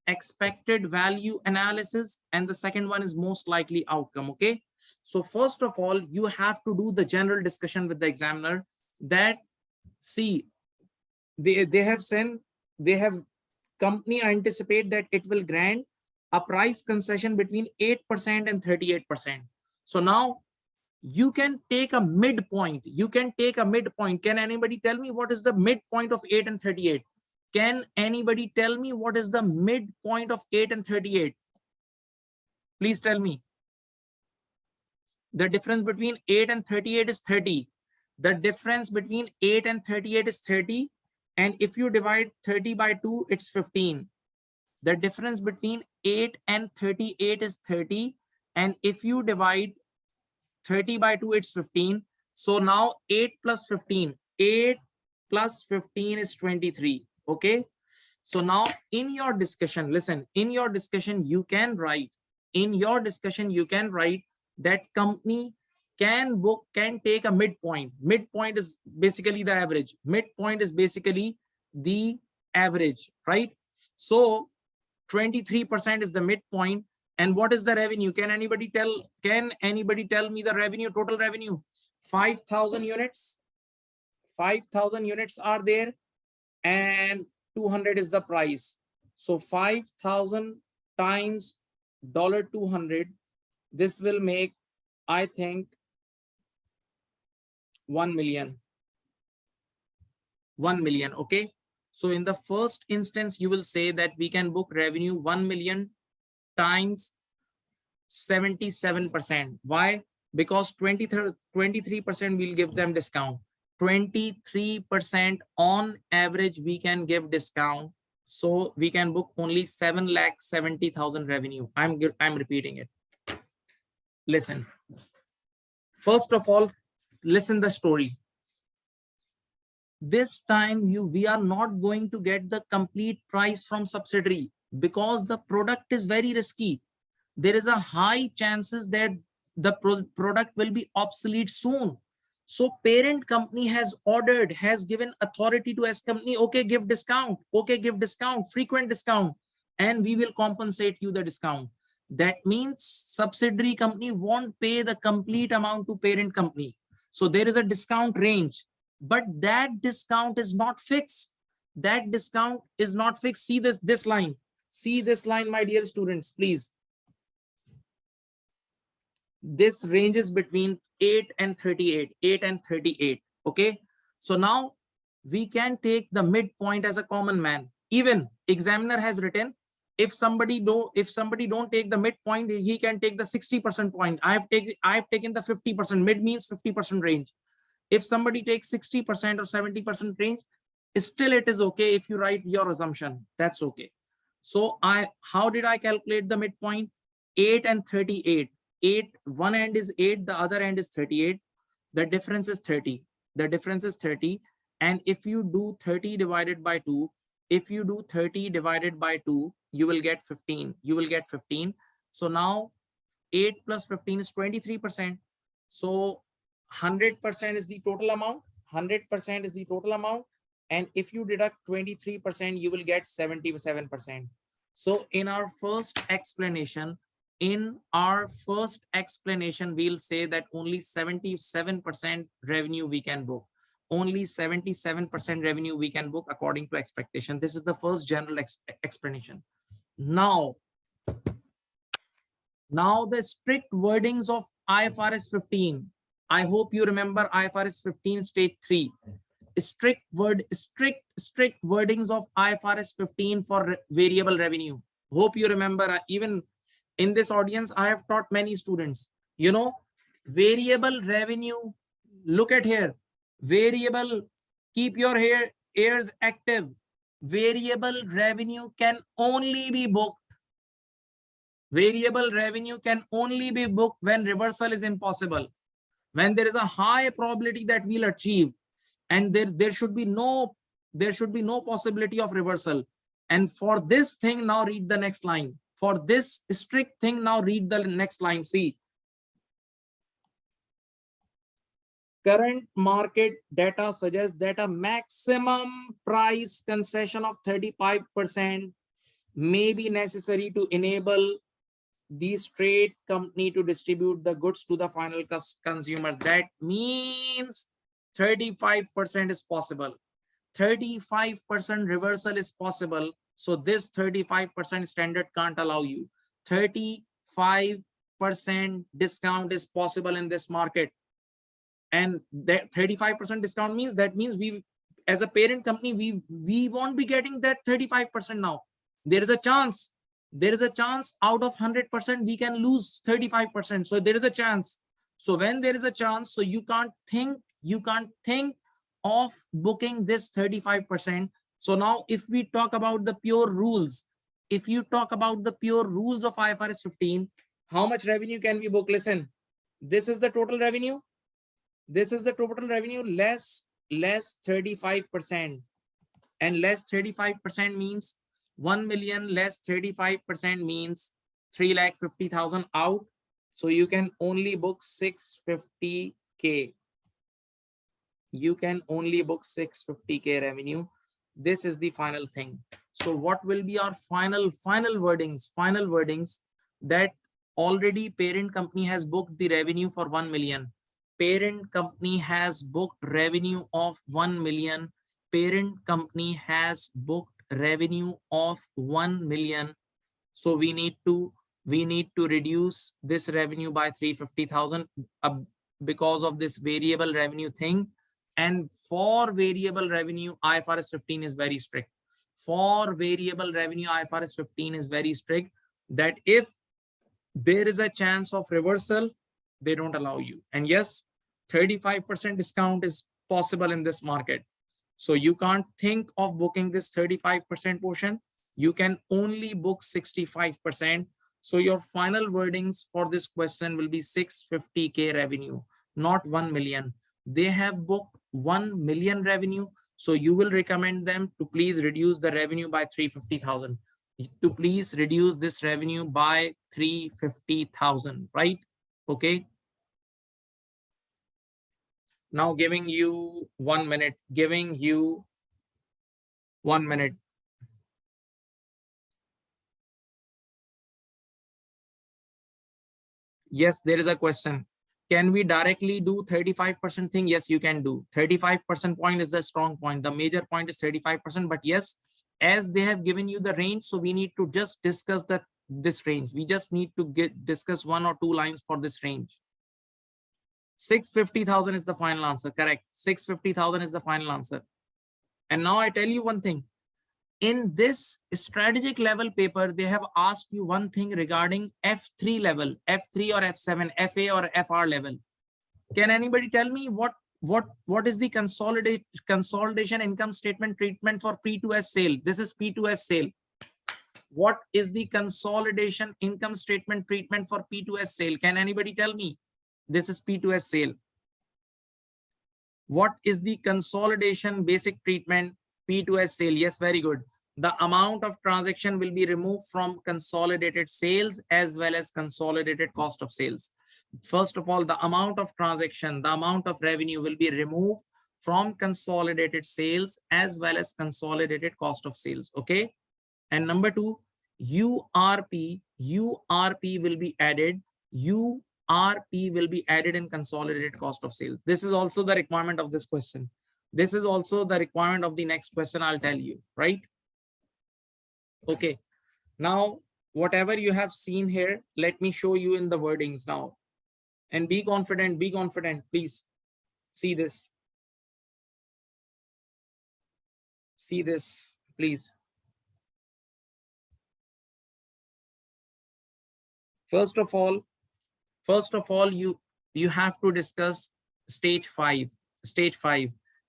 expected value analysis, and the second one is most likely outcome. Okay, so first of all, you have to do the general discussion with the examiner that, see, they have company anticipate that it will grant a price concession between 8% and 38%. So now you can take a midpoint. Can anybody tell me what is the midpoint of 8 and 38? Can anybody tell me what is the midpoint of 8 and 38? Please tell me. The difference between 8 and 38 is 30. The difference between 8 and 38 is 30. And if you divide 30 by 2, it's 15. The difference between 8 and 38 is 30. And if you divide 30 by 2, it's 15. So now 8 plus 15. 8 plus 15 is 23. Okay. So now in your discussion, listen, in your discussion, you can write, that company can take a midpoint. Midpoint is basically the average. Midpoint is basically the average, right? So 23% is the midpoint. And what is the revenue? Can anybody tell me the revenue, total revenue? 5,000 units. 5,000 units are there, and 200 is the price. So 5,000 times $200, this will make, I think, 1 million. 1 million. Okay. So in the first instance, you will say that we can book revenue 1 million times 77%. Why? Because 23% will give them discount. 23% on average we can give discount. So we can book only 7,70,000 revenue. I'm repeating it. Listen. First of all, listen the story. This time we are not going to get the complete price from subsidiary because the product is very risky. There is a high chances that the product will be obsolete soon. So parent company has given authority to S company, okay, give discount, frequent discount, and we will compensate you the discount. That means subsidiary company won't pay the complete amount to parent company. So there is a discount range, but that discount is not fixed. That discount is not fixed. See this line. See this line, my dear students, please. This ranges between 8 and 38. 8 and 38. Okay. So now we can take the midpoint as a common man. Even examiner has written, if somebody don't take the midpoint, he can take the 60% point. I have taken the 50%. Mid means 50% range. If somebody takes 60% or 70% range, still it is okay if you write your assumption. That's okay. So how did I calculate the midpoint? 8 and 38. 8, one end is 8, the other end is 38. The difference is 30. The difference is 30. And if you do 30 divided by 2, you will get 15. You will get 15. So now 8 plus 15 is 23%. So 100% is the total amount. 100% is the total amount. And if you deduct 23%, you will get 77%. So in our first explanation, we'll say that only 77% revenue we can book. Only 77% revenue we can book according to expectation. This is the first general explanation. Now the strict wordings of IFRS 15. I hope you remember IFRS 15 stage 3. Strict wordings of IFRS 15 for variable revenue. Hope you remember. Even in this audience, I have taught many students. You know, variable revenue. Look at here. Variable. Keep your ears active. Variable revenue can only be booked. Variable revenue can only be booked when reversal is impossible. When there is a high probability that we'll achieve, and there should be no possibility of reversal. And for this thing, now read the next line. For this strict thing, now read the next line. See, current market data suggests that a maximum price concession of 35% may be necessary to enable the trade company to distribute the goods to the final consumer. That means 35% is possible. 35% reversal is possible. So this 35% standard can't allow you. 35% discount is possible in this market. And that 35% discount means, we as a parent company, we won't be getting that 35% now. There is a chance there is a chance out of 100% we can lose 35%. So there is a chance. So when there is a chance, so you can't think of booking this 35%. So now if we talk about the pure rules, if you talk about the pure rules of IFRS 15, how much revenue can we book? Listen, this is the total revenue. This is the total revenue less 35%, and less 35% means 1 million less 35% means 3,50,000 out. So you can only book 650K. You can only book 650K revenue. This is the final thing. So what will be our final wordings? Final wordings that already parent company has booked the revenue for 1 million. Parent company has booked revenue of 1 million. Parent company has booked revenue of 1 million. So we need to reduce this revenue by 350,000 because of this variable revenue thing. And for variable revenue, IFRS 15 is very strict. For variable revenue, IFRS 15 is very strict that if there is a chance of reversal, they don't allow you. And yes, 35% discount is possible in this market. So you can't think of booking this 35% portion. You can only book 65%. So your final wordings for this question will be 650K revenue, not 1 million. They have booked 1 million revenue. So you will recommend them to please reduce the revenue by 350,000. To please reduce this revenue by 350,000, right? Okay. Now giving you 1 minute, giving you 1 minute. Yes, there is a question. Can we directly do 35% thing? Yes, you can do. 35% point is the strong point. The major point is 35%. But yes, as they have given you the range, so we need to just discuss this range. We just need to discuss 1 or 2 lines for this range. 650,000 is the final answer. Correct. 650,000 is the final answer. And now I tell you one thing. In this strategic level paper, they have asked you one thing regarding F3 level, F3 or F7, FA or FR level. Can anybody tell me what is the consolidation income statement treatment for P2S sale? This is P2S sale. What is the consolidation income statement treatment for P2S sale? Can anybody tell me? This is P2S sale. What is the consolidation basic treatment P2S sale? Yes, very good. The amount of transaction will be removed from consolidated sales as well as consolidated cost of sales. First of all, the amount of transaction, the amount of revenue will be removed from consolidated sales as well as consolidated cost of sales. Okay. And number 2, URP will be added. URP will be added in consolidated cost of sales. This is also the requirement of this question. This is also the requirement of the next question, I'll tell you, right? Okay. Now, whatever you have seen here, let me show you in the wordings now. And be confident, please. See this. See this, please. First of all, you have to discuss stage 5.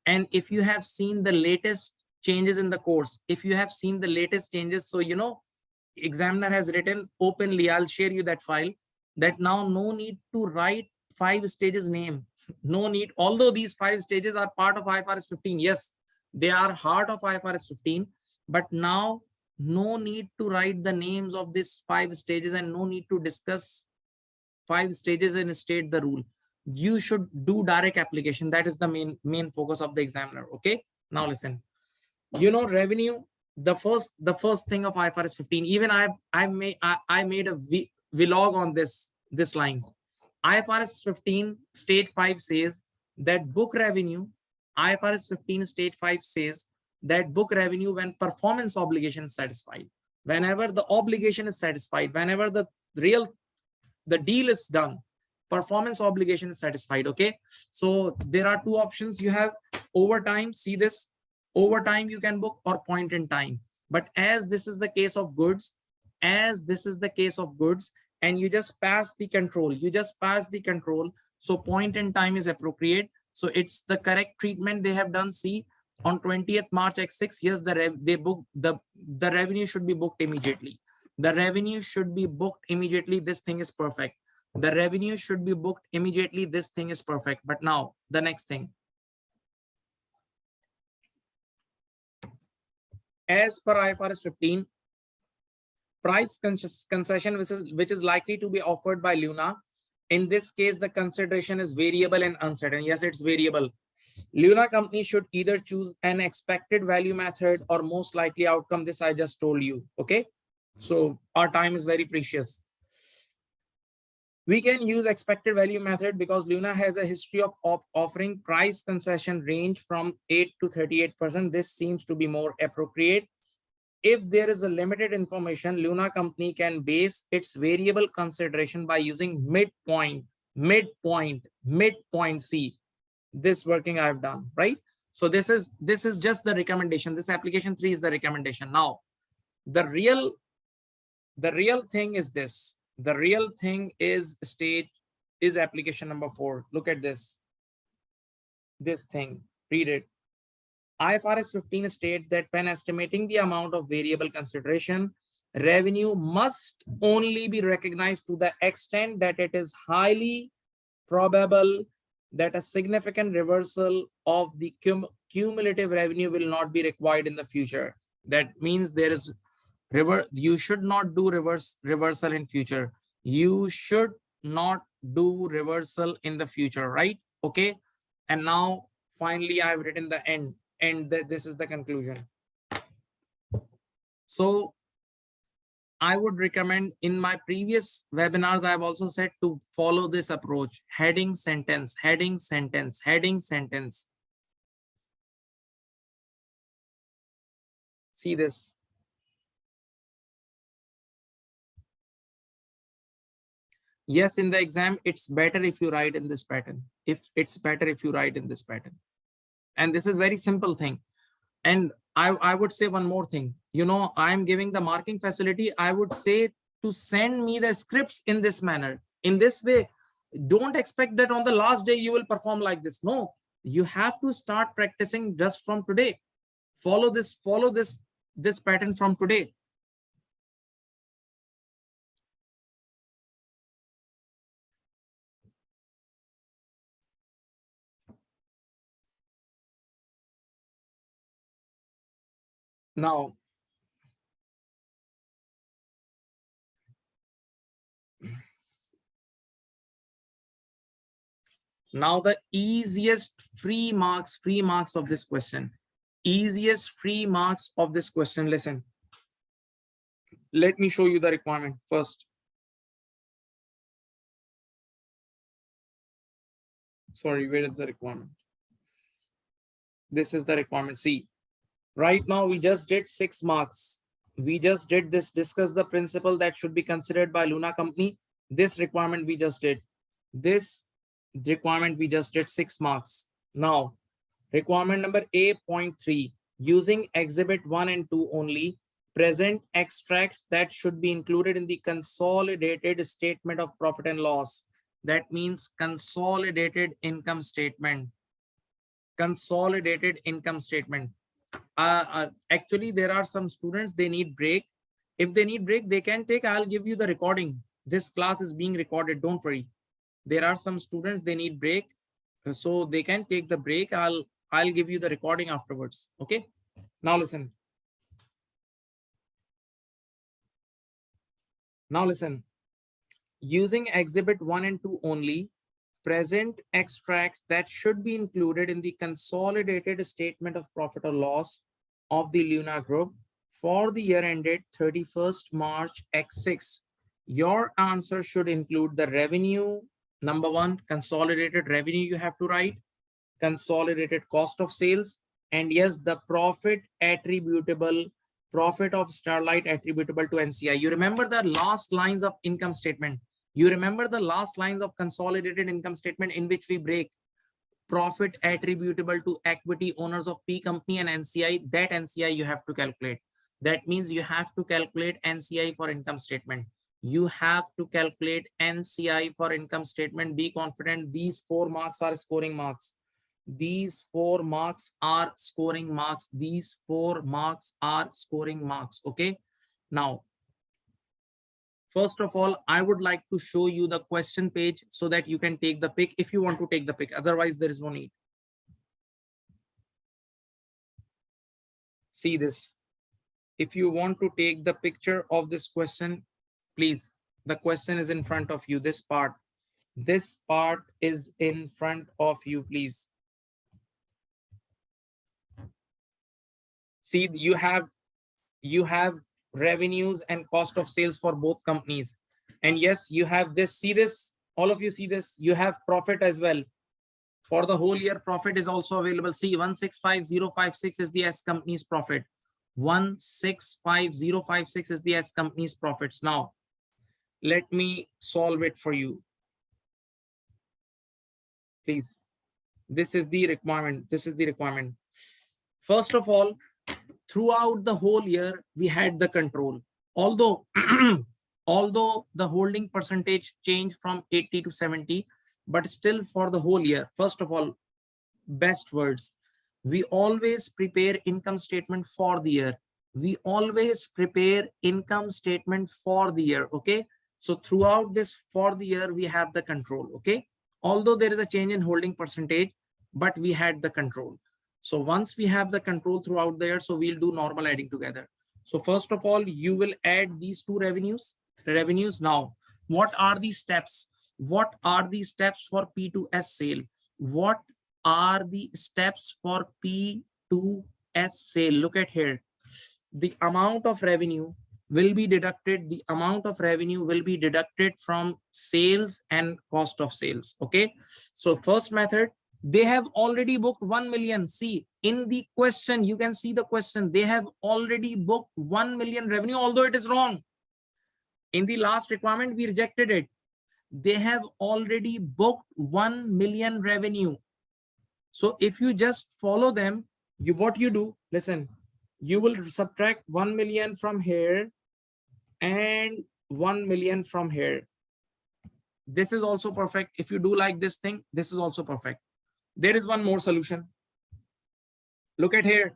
And if you have seen the latest changes in the course, so you know, examiner has written openly, I'll share you that file, that now no need to write 5 stages name. No need, although these 5 stages are part of IFRS 15. Yes, they are heart of IFRS 15, but now no need to write the names of these 5 stages and no need to discuss 5 stages and state the rule. You should do direct application. That is the main focus of the examiner. Okay. Now listen, you know, revenue, the first thing of IFRS 15, even I made a vlog on this line. IFRS 15 stage 5 says that book revenue, IFRS 15 stage 5 says that book revenue when performance obligation is satisfied. Whenever the obligation is satisfied, whenever the deal is done, performance obligation is satisfied. Okay. So there are 2 options. You have overtime. See this, overtime you can book or point in time. But as this is the case of goods, as this is the case of goods, and you just pass the control. So point in time is appropriate. So it's the correct treatment they have done. See, on 20th March X6, yes, they booked the revenue should be booked immediately. The revenue should be booked immediately. This thing is perfect. The revenue should be booked immediately. This thing is perfect. But now the next thing. As per IFRS 15, price concession which is likely to be offered by Luna. In this case, the consideration is variable and uncertain. Yes, it's variable. Luna company should either choose an expected value method or most likely outcome. This I just told you. Okay. So our time is very precious. We can use expected value method because Luna has a history of offering price concession range from 8 to 38%. This seems to be more appropriate. If there is a limited information, Luna company can base its variable consideration by using midpoint. See, this working I've done, right? So this is just the recommendation. This application 3 is the recommendation. Now, the real thing is this. The real thing is application number 4. Look at this thing, read it. IFRS 15 states that when estimating the amount of variable consideration, revenue must only be recognized to the extent that it is highly probable that a significant reversal of the cumulative revenue will not be required in the future. That means there is you should not do reversal in future. You should not do reversal in the future, right? Okay. And now finally I've written the end, and this is the conclusion. So I would recommend, in my previous webinars, I've also said to follow this approach: heading, sentence, heading, sentence, heading, sentence. See this. Yes, in the exam, it's better if you write in this pattern. And this is very simple thing. And I would say one more thing. You know, I'm giving the marking facility. I would say to send me the scripts in this manner. In this way, don't expect that on the last day you will perform like this. No, you have to start practicing just from today. Follow this pattern from today. Now, the easiest free marks of this question. Listen, let me show you the requirement first. Sorry, where is the requirement? This is the requirement. See, right now we just did 6 marks. We just did this, discuss the principle that should be considered by Luna company. This requirement we just did. 6 marks. Now, requirement number A.3, using exhibit 1 and 2 only, present extracts that should be included in the consolidated statement of profit and loss. That means consolidated income statement. Actually, there are some students, they need break. If they need break, they can take. I'll give you the recording. This class is being recorded. Don't worry. There are some students, they need break, so they can take the break. I'll give you the recording afterwards. Okay. Now listen. Using exhibit 1 and 2 only, present extracts that should be included in the consolidated statement of profit or loss of the Luna Group for the year ended 31st March X6. Your answer should include the revenue. Number 1, consolidated revenue you have to write, consolidated cost of sales, and yes, the profit of Starlight attributable to NCI. You remember the last lines of income statement. You remember the last lines of consolidated income statement in which we break profit attributable to equity owners of P company and NCI. That NCI you have to calculate. That means you have to calculate NCI for income statement. You have to calculate NCI for income statement. Be confident. These 4 marks are scoring marks. These 4 marks are scoring marks. These 4 marks are scoring marks. Okay. Now, first of all, I would like to show you the question page so that you can take the pick if you want to take the pick. Otherwise, there is no need. See this. If you want to take the picture of this question, please, the question is in front of you. This part is in front of you, please. See, you have revenues and cost of sales for both companies. And yes, you have this. See this, all of you see this. You have profit as well. For the whole year, profit is also available. See, 165056 is the S company's profit. 165056 is the S company's profits. Now, let me solve it for you. Please. This is the requirement. This is the requirement. First of all, throughout the whole year, we had the control. Although, although the holding percentage changed from 80 to 70, but still for the whole year, first of all, best words. We always prepare income statement for the year. We always prepare income statement for the year. Okay. So throughout this for the year, we have the control. Okay. Although there is a change in holding percentage, but we had the control. So once we have the control throughout the year, so we'll do normal adding together. So first of all, you will add these two revenues. Now, what are the steps? What are the steps for P2S sale? What are the steps for P2S sale? Look at here. The amount of revenue will be deducted. The amount of revenue will be deducted from sales and cost of sales. Okay. So first method, they have already booked 1 million. See, in the question, you can see the question. They have already booked 1 million revenue, although it is wrong. In the last requirement, we rejected it. They have already booked 1 million revenue. So if you just follow them, what you do, listen, you will subtract 1 million from here and 1 million from here. This is also perfect. If you do like this thing, this is also perfect. There is one more solution. Look at here.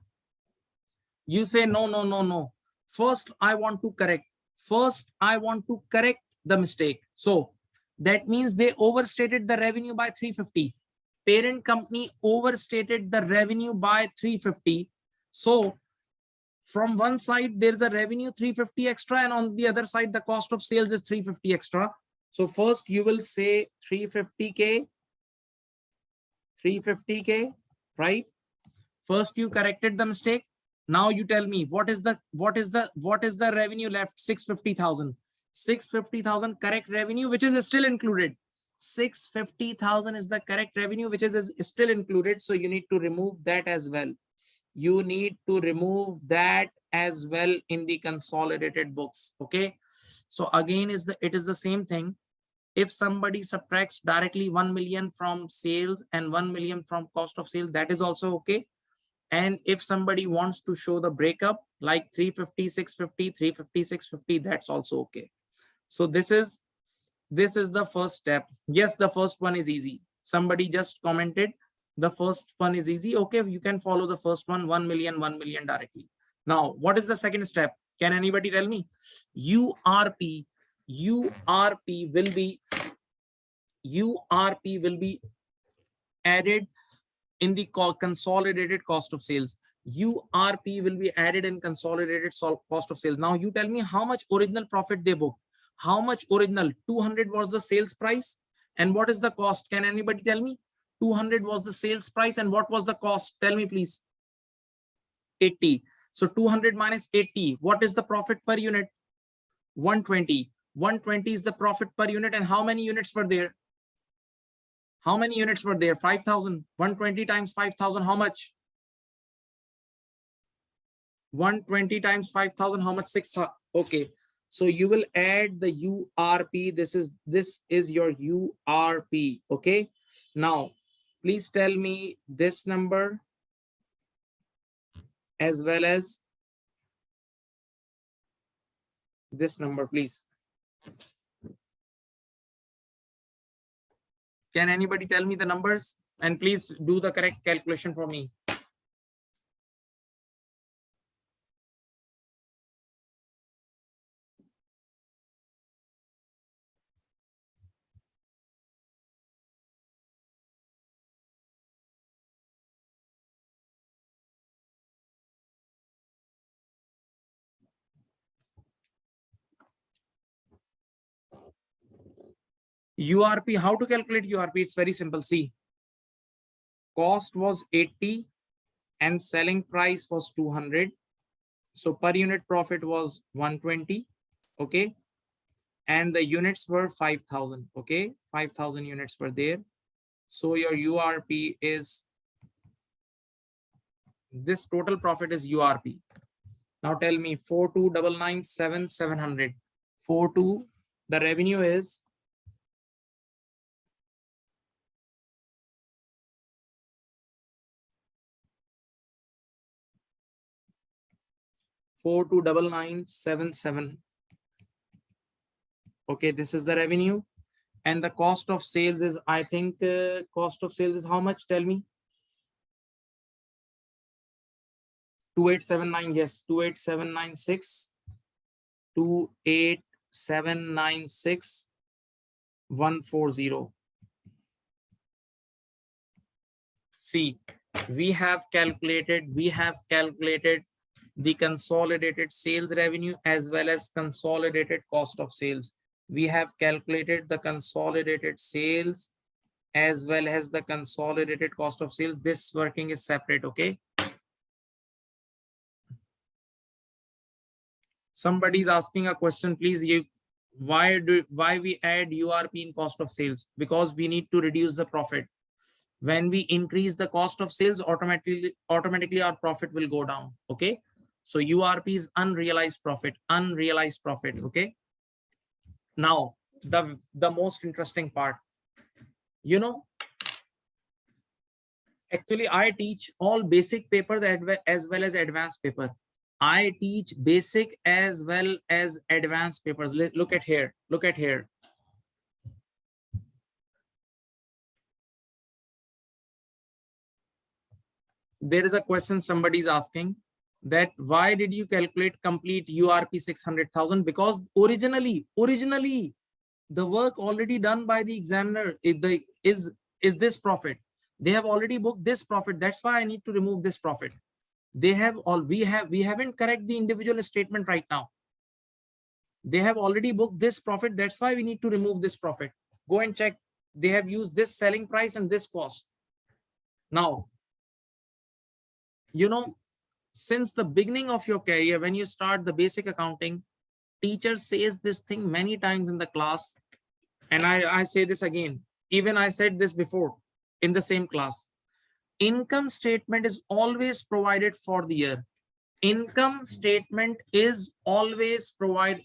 You say, no. First, I want to correct. First, I want to correct the mistake. So that means they overstated the revenue by 350. Parent company overstated the revenue by 350. So from one side, there's a revenue 350 extra, and on the other side, the cost of sales is 350 extra. So first you will say 350K, right? First you corrected the mistake. Now you tell me what is the revenue left? 650,000. 650,000 correct revenue, which is still included. 650,000 is the correct revenue, which is still included. So you need to remove that as well. You need to remove that as well in the consolidated books. Okay. So again, it is the same thing. If somebody subtracts directly 1 million from sales and 1 million from cost of sale, that is also okay. And if somebody wants to show the breakup like 350, 650, 350, 650, that's also okay. So this is the first step. Yes, the first one is easy. Somebody just commented the first one is easy. Okay, you can follow the first one, 1 million directly. Now, what is the second step? Can anybody tell me? URP will be added in the consolidated cost of sales. URP will be added in consolidated cost of sales. Now you tell me how much original profit they booked. How much original? 200 was the sales price. And what is the cost? Can anybody tell me? 200 was the sales price. And what was the cost? Tell me, please. 80. So 200 minus 80. What is the profit per unit? 120. 120 is the profit per unit. And how many units were there? How many units were there? 5,000. 120 times 5,000. How much? 120 times 5,000. How much? 6,000. Okay. So you will add the URP. This is your URP. Okay. Now, please tell me this number as well as this number, please. Can anybody tell me the numbers? And please do the correct calculation for me. URP, how to calculate URP? It's very simple. See, cost was 80 and selling price was 200. So per unit profit was 120. Okay. And the units were 5,000. Okay. 5,000 units were there. So your URP is, this total profit is URP. Now tell me 42,997,700. 42, the revenue is 42,997,700. Okay, this is the revenue. And the cost of sales is, I think, cost of sales is how much? Tell me. 2879. Yes, 28796. 28796 140. See, we have calculated the consolidated sales revenue as well as consolidated cost of sales. We have calculated the consolidated sales as well as the consolidated cost of sales. This working is separate. Okay. Somebody's asking a question, please. Why we add URP in cost of sales? Because we need to reduce the profit. When we increase the cost of sales, automatically our profit will go down. Okay. So URP is unrealized profit. Okay. Now the most interesting part, actually I teach all basic papers as well as advanced paper. I teach basic as well as advanced papers. Look at here. There is a question somebody's asking, that why did you calculate complete URP 600,000? Because originally the work already done by the examiner is this profit. They have already booked this profit. That's why I need to remove this profit. We haven't correct the individual statement right now. They have already booked this profit. That's why we need to remove this profit. Go and check. They have used this selling price and this cost. Now, since the beginning of your career, when you start the basic accounting, teacher says this thing many times in the class. And I say this again. Even I said this before in the same class. Income statement is always provided for the year. Income statement is always provided,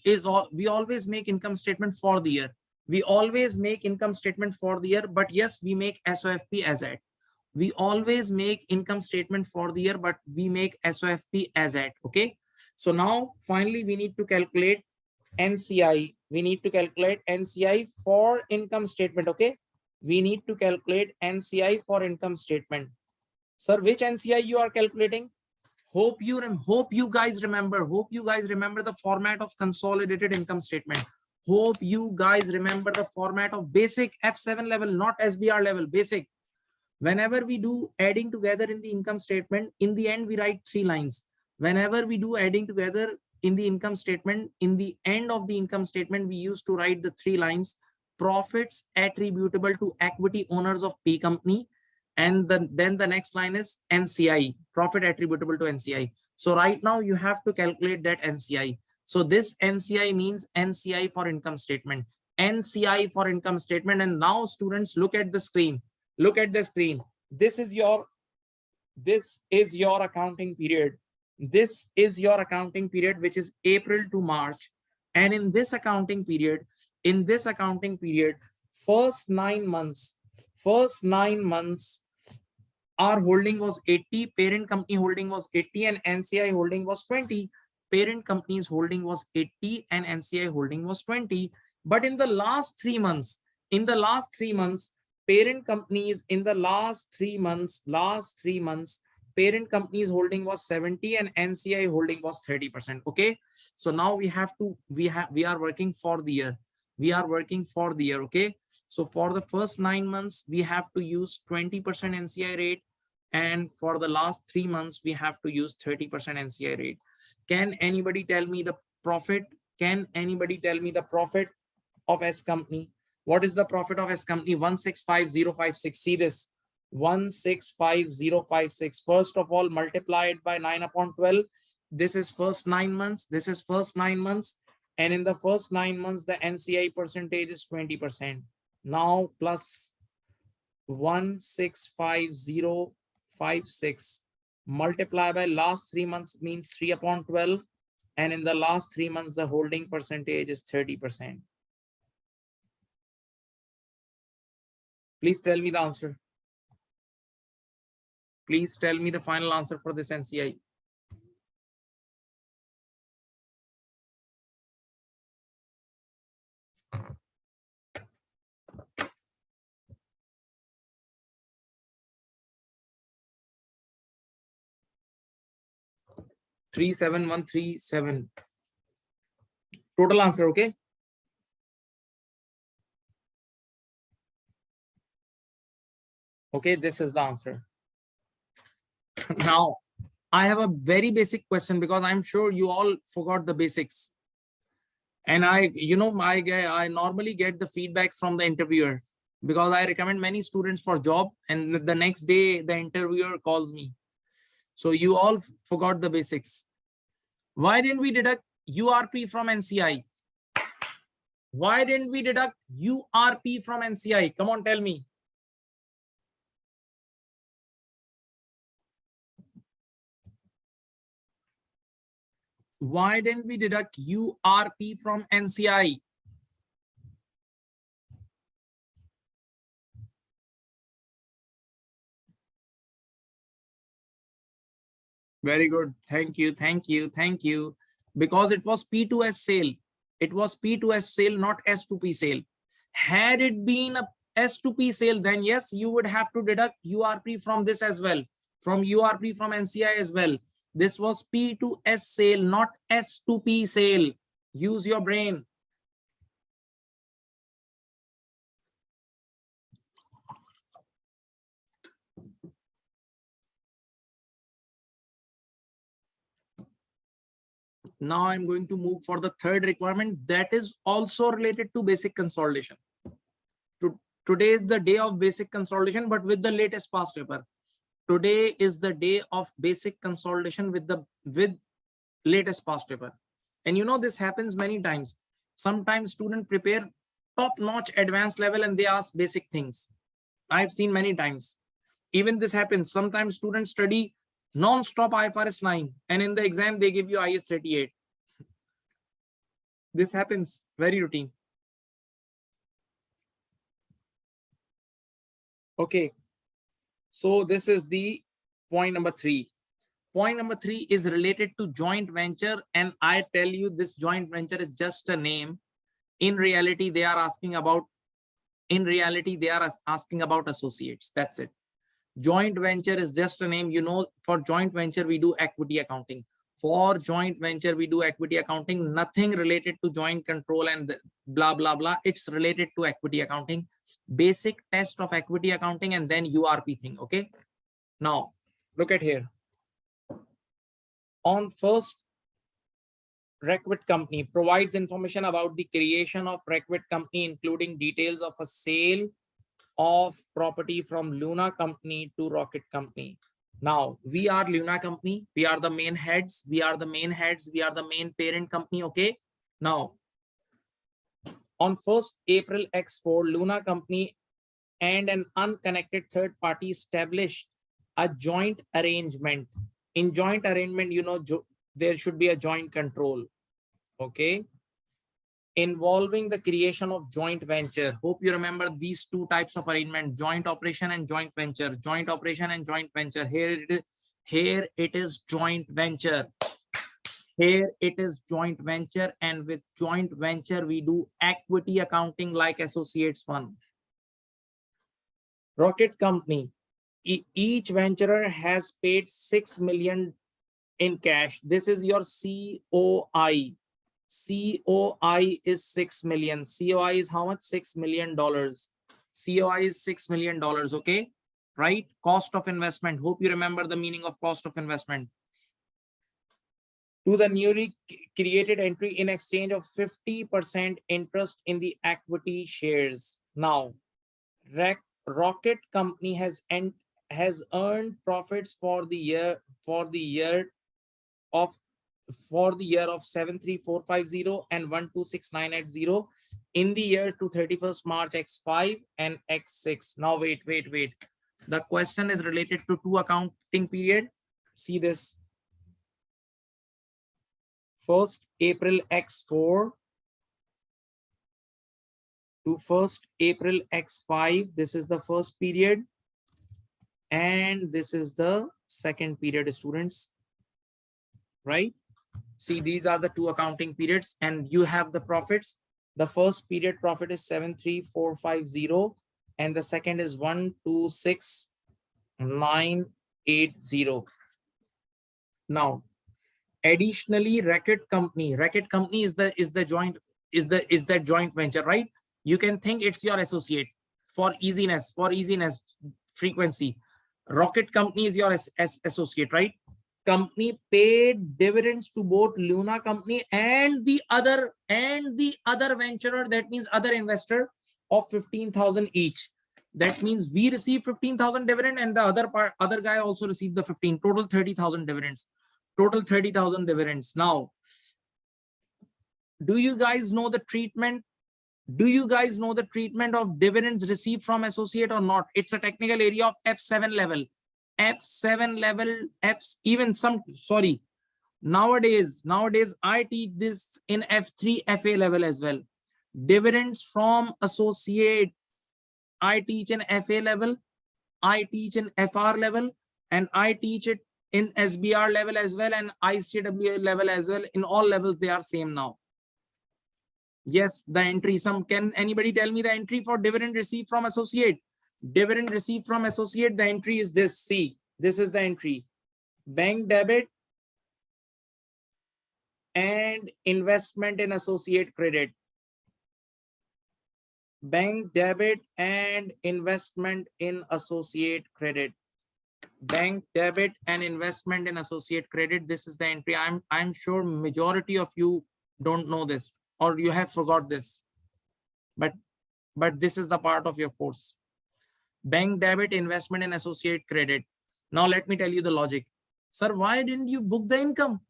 we always make income statement for the year. We always make income statement for the year, but yes, we make SOFP as at. We always make income statement for the year, but we make SOFP as at. Okay. So now finally we need to calculate NCI. We need to calculate NCI for income statement. Okay. We need to calculate NCI for income statement. Sir, which NCI you are calculating? Hope you guys remember the format of consolidated income statement. Hope you guys remember the format of basic F7 level, not SBR level, basic. Whenever we do adding together in the income statement, in the end we write 3 lines. Whenever we do adding together in the income statement, in the end of the income statement, we used to write the 3 lines: profits attributable to equity owners of P company. And then the next line is NCI, profit attributable to NCI. So right now you have to calculate that NCI. So this NCI means NCI for income statement. NCI for income statement. And now students, look at the screen. This is your accounting period. This is your accounting period, which is April to March. And in this accounting period, first 9 months, our holding was 80, parent company holding was 80, and NCI holding was 20. parent company's holding was 80 and NCI holding was 20. But in the last 3 months, parent companies parent company's holding was 70 and NCI holding was 30%. Okay. So now we are working for the year. Okay. So for the first 9 months, we have to use 20% NCI rate. And for the last 3 months, we have to use 30% NCI rate. Can anybody tell me the profit? Of S company? What is the profit of S company? 165056. See this, 165056. First of all, multiply it by 9 upon 12. This is first 9 months. And in the first 9 months, the NCI percentage is 20%. Now plus 165056 multiply by last 3 months means 3 upon 12. And in the last 3 months, the holding percentage is 30%. Please tell me the answer. Please tell me the final answer for this NCI. Three 7,137. Total answer, okay? Okay, this is the answer. Now, I have a very basic question because I'm sure you all forgot the basics. And I normally get the feedback from the interviewer because I recommend many students for job, and the next day the interviewer calls me. So you all forgot the basics. Why didn't we deduct URP from NCI? Why didn't we deduct URP from NCI? Come on, tell me. Why didn't we deduct URP from NCI? Very good. Thank you. Because it was P2S sale. Not S2P sale. Had it been a S2P sale, then yes, you would have to deduct URP from this as well, from URP from NCI as well. This was P2S sale, not S2P sale. Use your brain. Now I'm going to move for the third requirement that is also related to basic consolidation. Today is the day of basic consolidation, but with the latest past paper. Today is the day of basic consolidation with latest past paper. And you know, this happens many times. Sometimes students prepare top-notch advanced level and they ask basic things. I've seen many times. Even this happens. Sometimes students study non-stop IFRS 9 and in the exam they give you IS 38. This happens, very routine. Okay. So this is the point number 3. Point number 3 is related to joint venture, and I tell you this joint venture is just a name. In reality, they are asking about associates. That's it. Joint venture is just a name. You know, for joint venture we do equity accounting. Nothing related to joint control and blah blah blah. It's related to equity accounting. Basic test of equity accounting and then URP thing. Okay. Now look at here. On first, requisite company provides information about the creation of requisite company, including details of a sale of property from Luna company to Rocket company. Now we are Luna company. We are the main heads. We are the main parent company. Okay. Now on 1st April X4, Luna company and an unconnected third party established a joint arrangement. In joint arrangement, you know, there should be a joint control. Okay. Involving the creation of joint venture. Hope you remember these two types of arrangement: joint operation and joint venture. Joint operation and joint venture. Here it is joint venture. Here it is joint venture, and with joint venture we do equity accounting like associates one. Rocket company, each venturer has paid 6 million in cash. This is your COI. COI is 6 million. COI is how much? $6 million. COI is $6 million. Okay, right? Cost of investment. Hope you remember the meaning of cost of investment. To the newly created entry in exchange of 50% interest in the equity shares. Now, Rocket company has earned profits for the year of 73450 and 126980 in the year to 31st March X5 and X6. Now wait. The question is related to two accounting period. See this. 1st April X4 to 1st April X5. This is the first period, and this is the second period, students. Right? See, these are the two accounting periods, and you have the profits. The first period profit is 73450, and the second is 126980. Now, additionally, Racket company is the joint venture, right? You can think it's your associate for easiness frequency. Rocket company is your associate, right? Company paid dividends to both Luna company and the other venturer, that means other investor, of 15,000 each. That means we received 15,000 dividend, and the other guy also received the 15. Total 30,000 dividends. Now, do you guys know the treatment of dividends received from associate or not? It's a technical area of F7 level. Nowadays I teach this in F3 FA level as well. Dividends from associate I teach in FA level, I teach in FR level, and I teach it in SBR level as well, and ICAEW level as well. In all levels they are same now. Yes, the entry. Can anybody tell me the entry for dividend received from associate? Dividend received from associate, the entry is this. See, this is the entry. Bank debit and investment in associate credit. Bank debit and investment in associate credit. Bank debit and investment in associate credit. This is the entry. I'm sure majority of you don't know this, or you have forgot this, but this is the part of your course. Bank debit, investment in associate credit. Now let me tell you the logic. Sir, why didn't you book the income?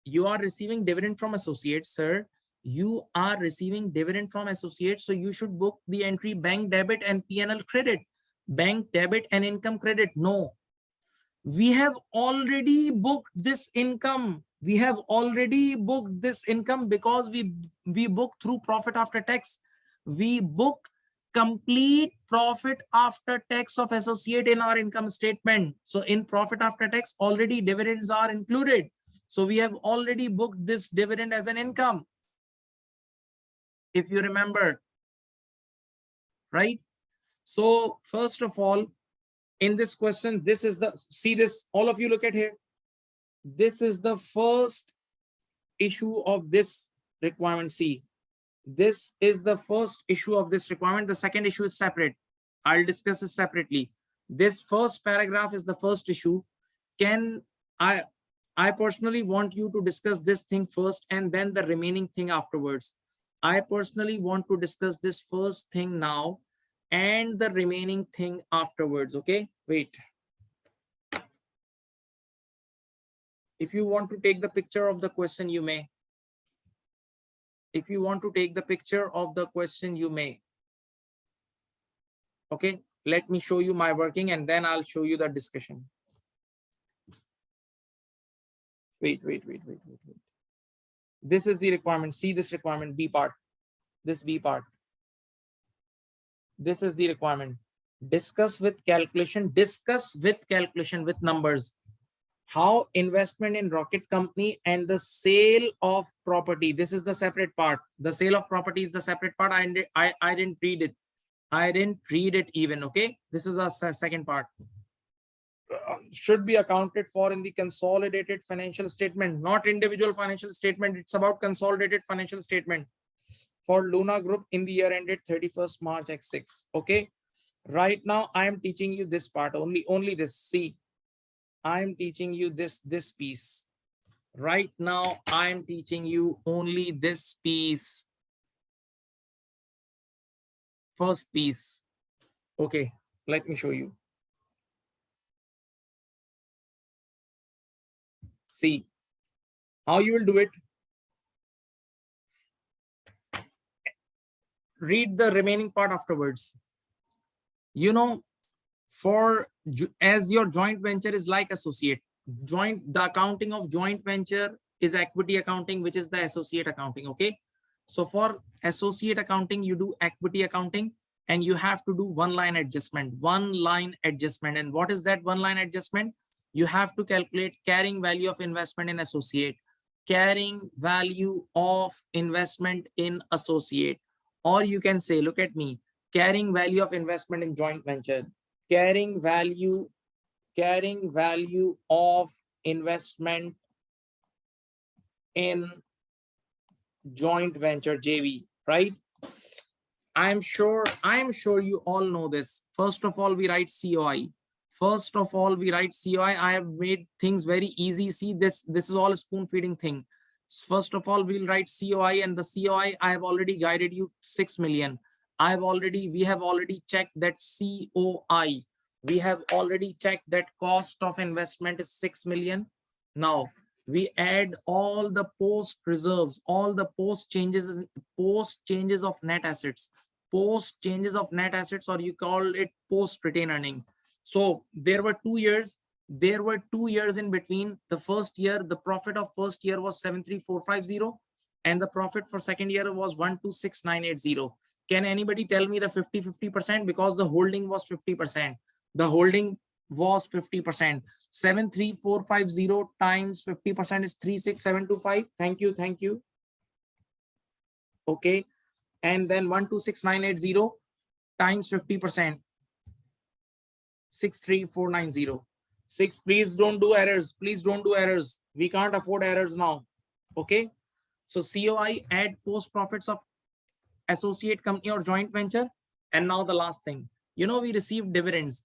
You are receiving dividend from associates, sir. You are receiving dividend from associates, so you should book the entry bank debit and P&L credit. Bank debit and income credit. No, we have already booked this income. Because we book through profit after tax. We book complete profit after tax of associate in our income statement. So in profit after tax, already dividends are included. So we have already booked this dividend as an income, if you remember, right? So first of all, in this question, this is the, see this, all of you look at here. This is the first issue of this requirement. See, this is the first issue of this requirement. The second issue is separate. I'll discuss this separately. This first paragraph is the first issue. I personally want you to discuss this thing first and then the remaining thing afterwards. I personally want to discuss this first thing now and the remaining thing afterwards. Okay, wait. If you want to take the picture of the question, you may. If you want to take the picture of the question, you may. Okay, let me show you my working and then I'll show you the discussion. Wait. This is the requirement. See this requirement, B part. This B part. This is the requirement. Discuss with calculation with numbers. How investment in rocket company and the sale of property. This is the separate part. The sale of property is the separate part. I didn't read it. I didn't read it even. Okay. This is the second part. Should be accounted for in the consolidated financial statement, not individual financial statement. It's about consolidated financial statement for Luna Group in the year ended 31st March X6. Okay. Right now, I am teaching you this part only this. See, I am teaching you this piece. Right now, I am teaching you only this piece. First piece. Okay, let me show you. See how you will do it. Read the remaining part afterwards. You know, as your joint venture is like associate, the accounting of joint venture is equity accounting, which is the associate accounting. Okay, so for associate accounting, you do equity accounting and you have to do one line adjustment. And what is that one line adjustment? You have to calculate carrying value of investment in associate, carrying value of investment in associate, or you can say, look at me, carrying value of investment in joint venture, carrying value of investment in joint venture JV, right? I'm sure you all know this. First of all, we write COI. I have made things very easy. See, this is all a spoon feeding thing. First of all, we'll write COI, and the COI I have already guided you 6 million. We have already checked that COI. We have already checked that cost of investment is 6 million. Now we add all the post reserves, all the post changes of net assets, or you call it post retained earning. So there were 2 years. There were 2 years in between. The first year, the profit of first year was 73450, and the profit for second year was 126980. Can anybody tell me the 50-50%? Because the holding was 50%. The holding was 50%. 73450 times 50% is 36725. Thank you. Okay. And then 126980 times 50%, 63490. Please don't do errors. We can't afford errors now. Okay. So COI, add post profits of associate company or joint venture. And now the last thing, we receive dividends.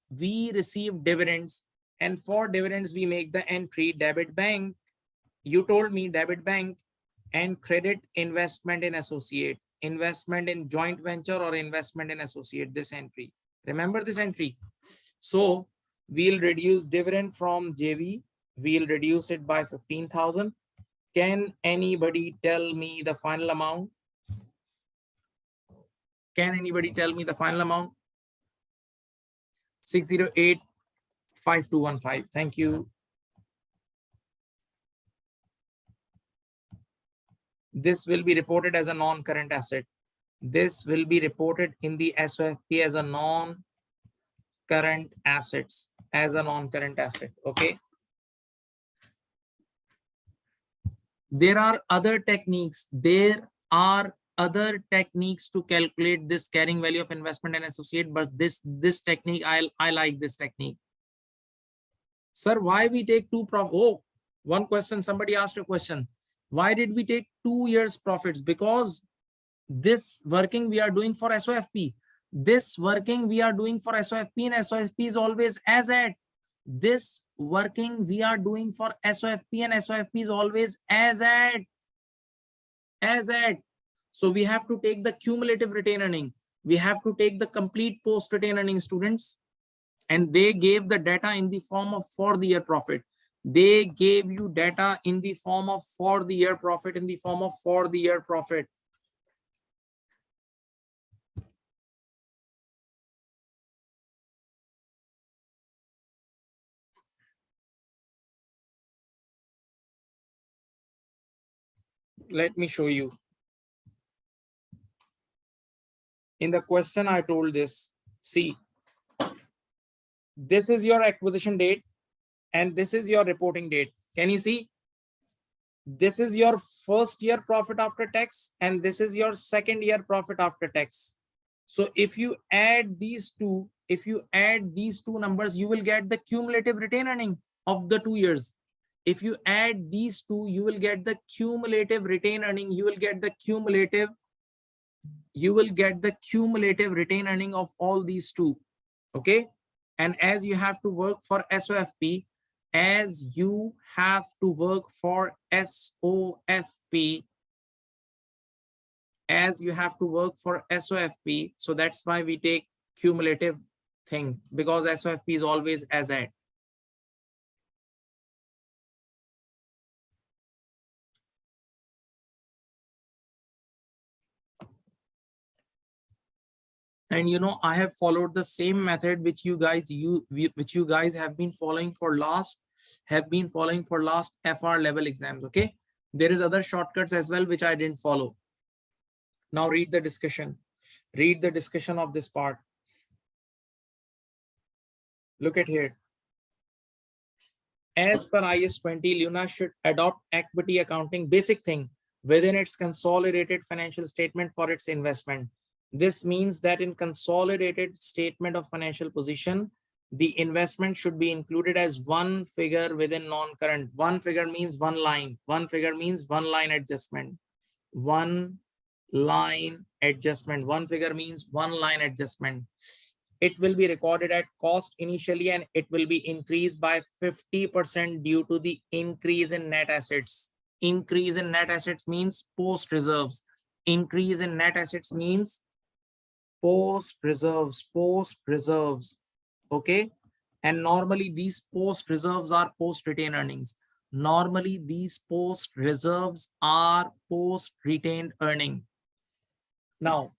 And for dividends, we make the entry debit bank. You told me debit bank, and credit investment in associate, investment in joint venture or investment in associate. This entry. Remember this entry. So we'll reduce dividend from JV. We'll reduce it by 15,000. Can anybody tell me the final amount? 6085215. Thank you. This will be reported as a non-current asset. This will be reported in the SOFP as a non-current assets, okay? There are other techniques. To calculate this carrying value of investment and associate, but this technique, I like this technique. Sir, why we take one question. Somebody asked a question. Why did we take 2 years profits? Because this working we are doing for SOFP. And SOFP is always as at. This working we are doing for SOFP, and SOFP is always as at. So we have to take the cumulative retained earning. We have to take the complete post retained earning, students. And they gave the data in the form of for the year profit. They gave you data in the form of for the year profit, Let me show you. In the question, I told this. See, this is your acquisition date. and this is your reporting date. Can you see? This is your first year profit after tax, and this is your second year profit after tax. So if you add these two, numbers, you will get the cumulative retained earning of the 2 years. If you add these two, you will get the cumulative retained earning. You will get the cumulative retained earning of all these two. Okay. And as you have to work for SOFP, so that's why we take cumulative thing, because SOFP is always as at. And I have followed the same method which you guys have been following for last FR level exams. Okay, there is other shortcuts as well which I didn't follow. Now read the discussion. Read the discussion of this part. Look at here. As per IS 20, Luna should adopt equity accounting basic thing within its consolidated financial statement for its investment. This means that in consolidated statement of financial position, the investment should be included as one figure within non-current. One figure means one line. One figure means one line adjustment. One line adjustment. One figure means one line adjustment. It will be recorded at cost initially, and it will be increased by 50% due to the increase in net assets. Increase in net assets means post reserves. Increase in net assets means post reserves. Okay. And normally these post reserves are post retained earnings. Normally these post reserves are post retained earning. Now,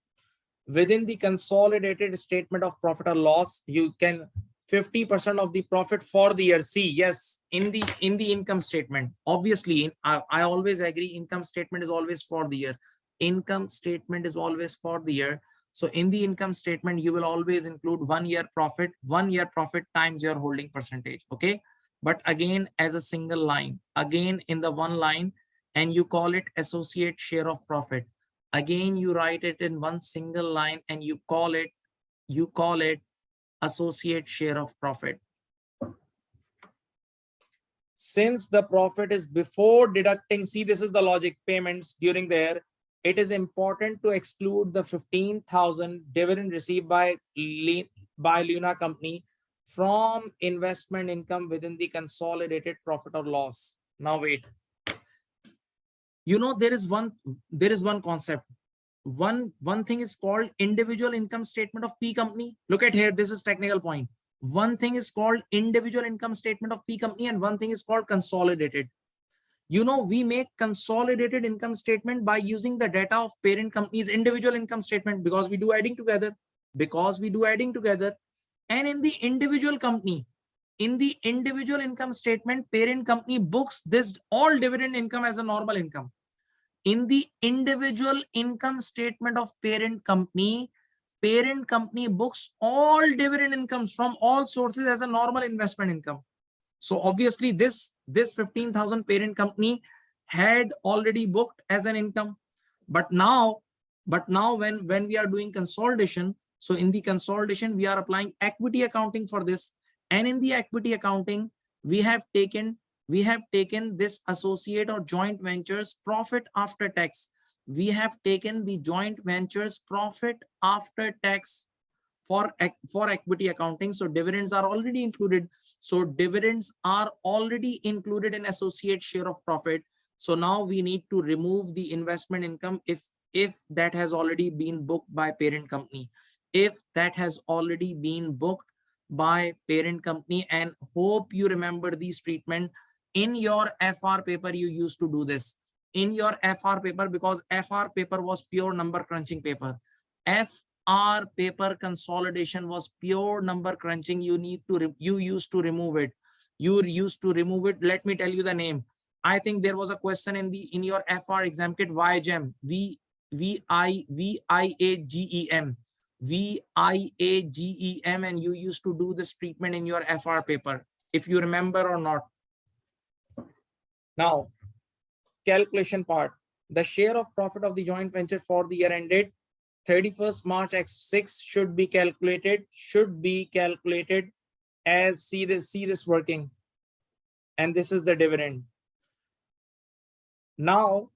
within the consolidated statement of profit or loss, you can 50% of the profit for the year. See, yes, in the income statement, obviously, I always agree, income statement is always for the year. Income statement is always for the year. So in the income statement, you will always include 1 year profit times your holding percentage. Okay. But again, as a single line, again in the one line, and you call it associate share of profit. Again, you write it in one single line and you call it associate share of profit. Since the profit is before deducting, see, this is the logic, payments during the year, it is important to exclude the 15,000 dividend received by Luna company from investment income within the consolidated profit or loss. Now wait. There is one concept. One thing is called individual income statement of P company. Look at here, this is technical point. One thing is called individual income statement of P company, and one thing is called consolidated. We make consolidated income statement by using the data of parent company's individual income statement, because we do adding together. And in the individual company, in the individual income statement, parent company books this all dividend income as a normal income. In the individual income statement of parent company books all dividend incomes from all sources as a normal investment income. So obviously this 15,000 parent company had already booked as an income. But now when we are doing consolidation, so in the consolidation, we are applying equity accounting for this. And in the equity accounting, we have taken this associate or joint ventures profit after tax. We have taken the joint ventures profit after tax for equity accounting. So dividends are already included. So dividends are already included in associate share of profit. So now we need to remove the investment income if that has already been booked by parent company. If that has already been booked by parent company, and hope you remember these treatment. In your FR paper, you used to do this. In your FR paper, because FR paper was pure number crunching paper. FR paper consolidation was pure number crunching. You used to remove it. Let me tell you the name. I think there was a question in your FR exam kit, VIAGEM, VIAGEM, and you used to do this treatment in your FR paper. if you remember or not. Now, calculation part. The share of profit of the joint venture for the year ended 31st March X6 should be calculated as see this working, and this is the dividend. Now,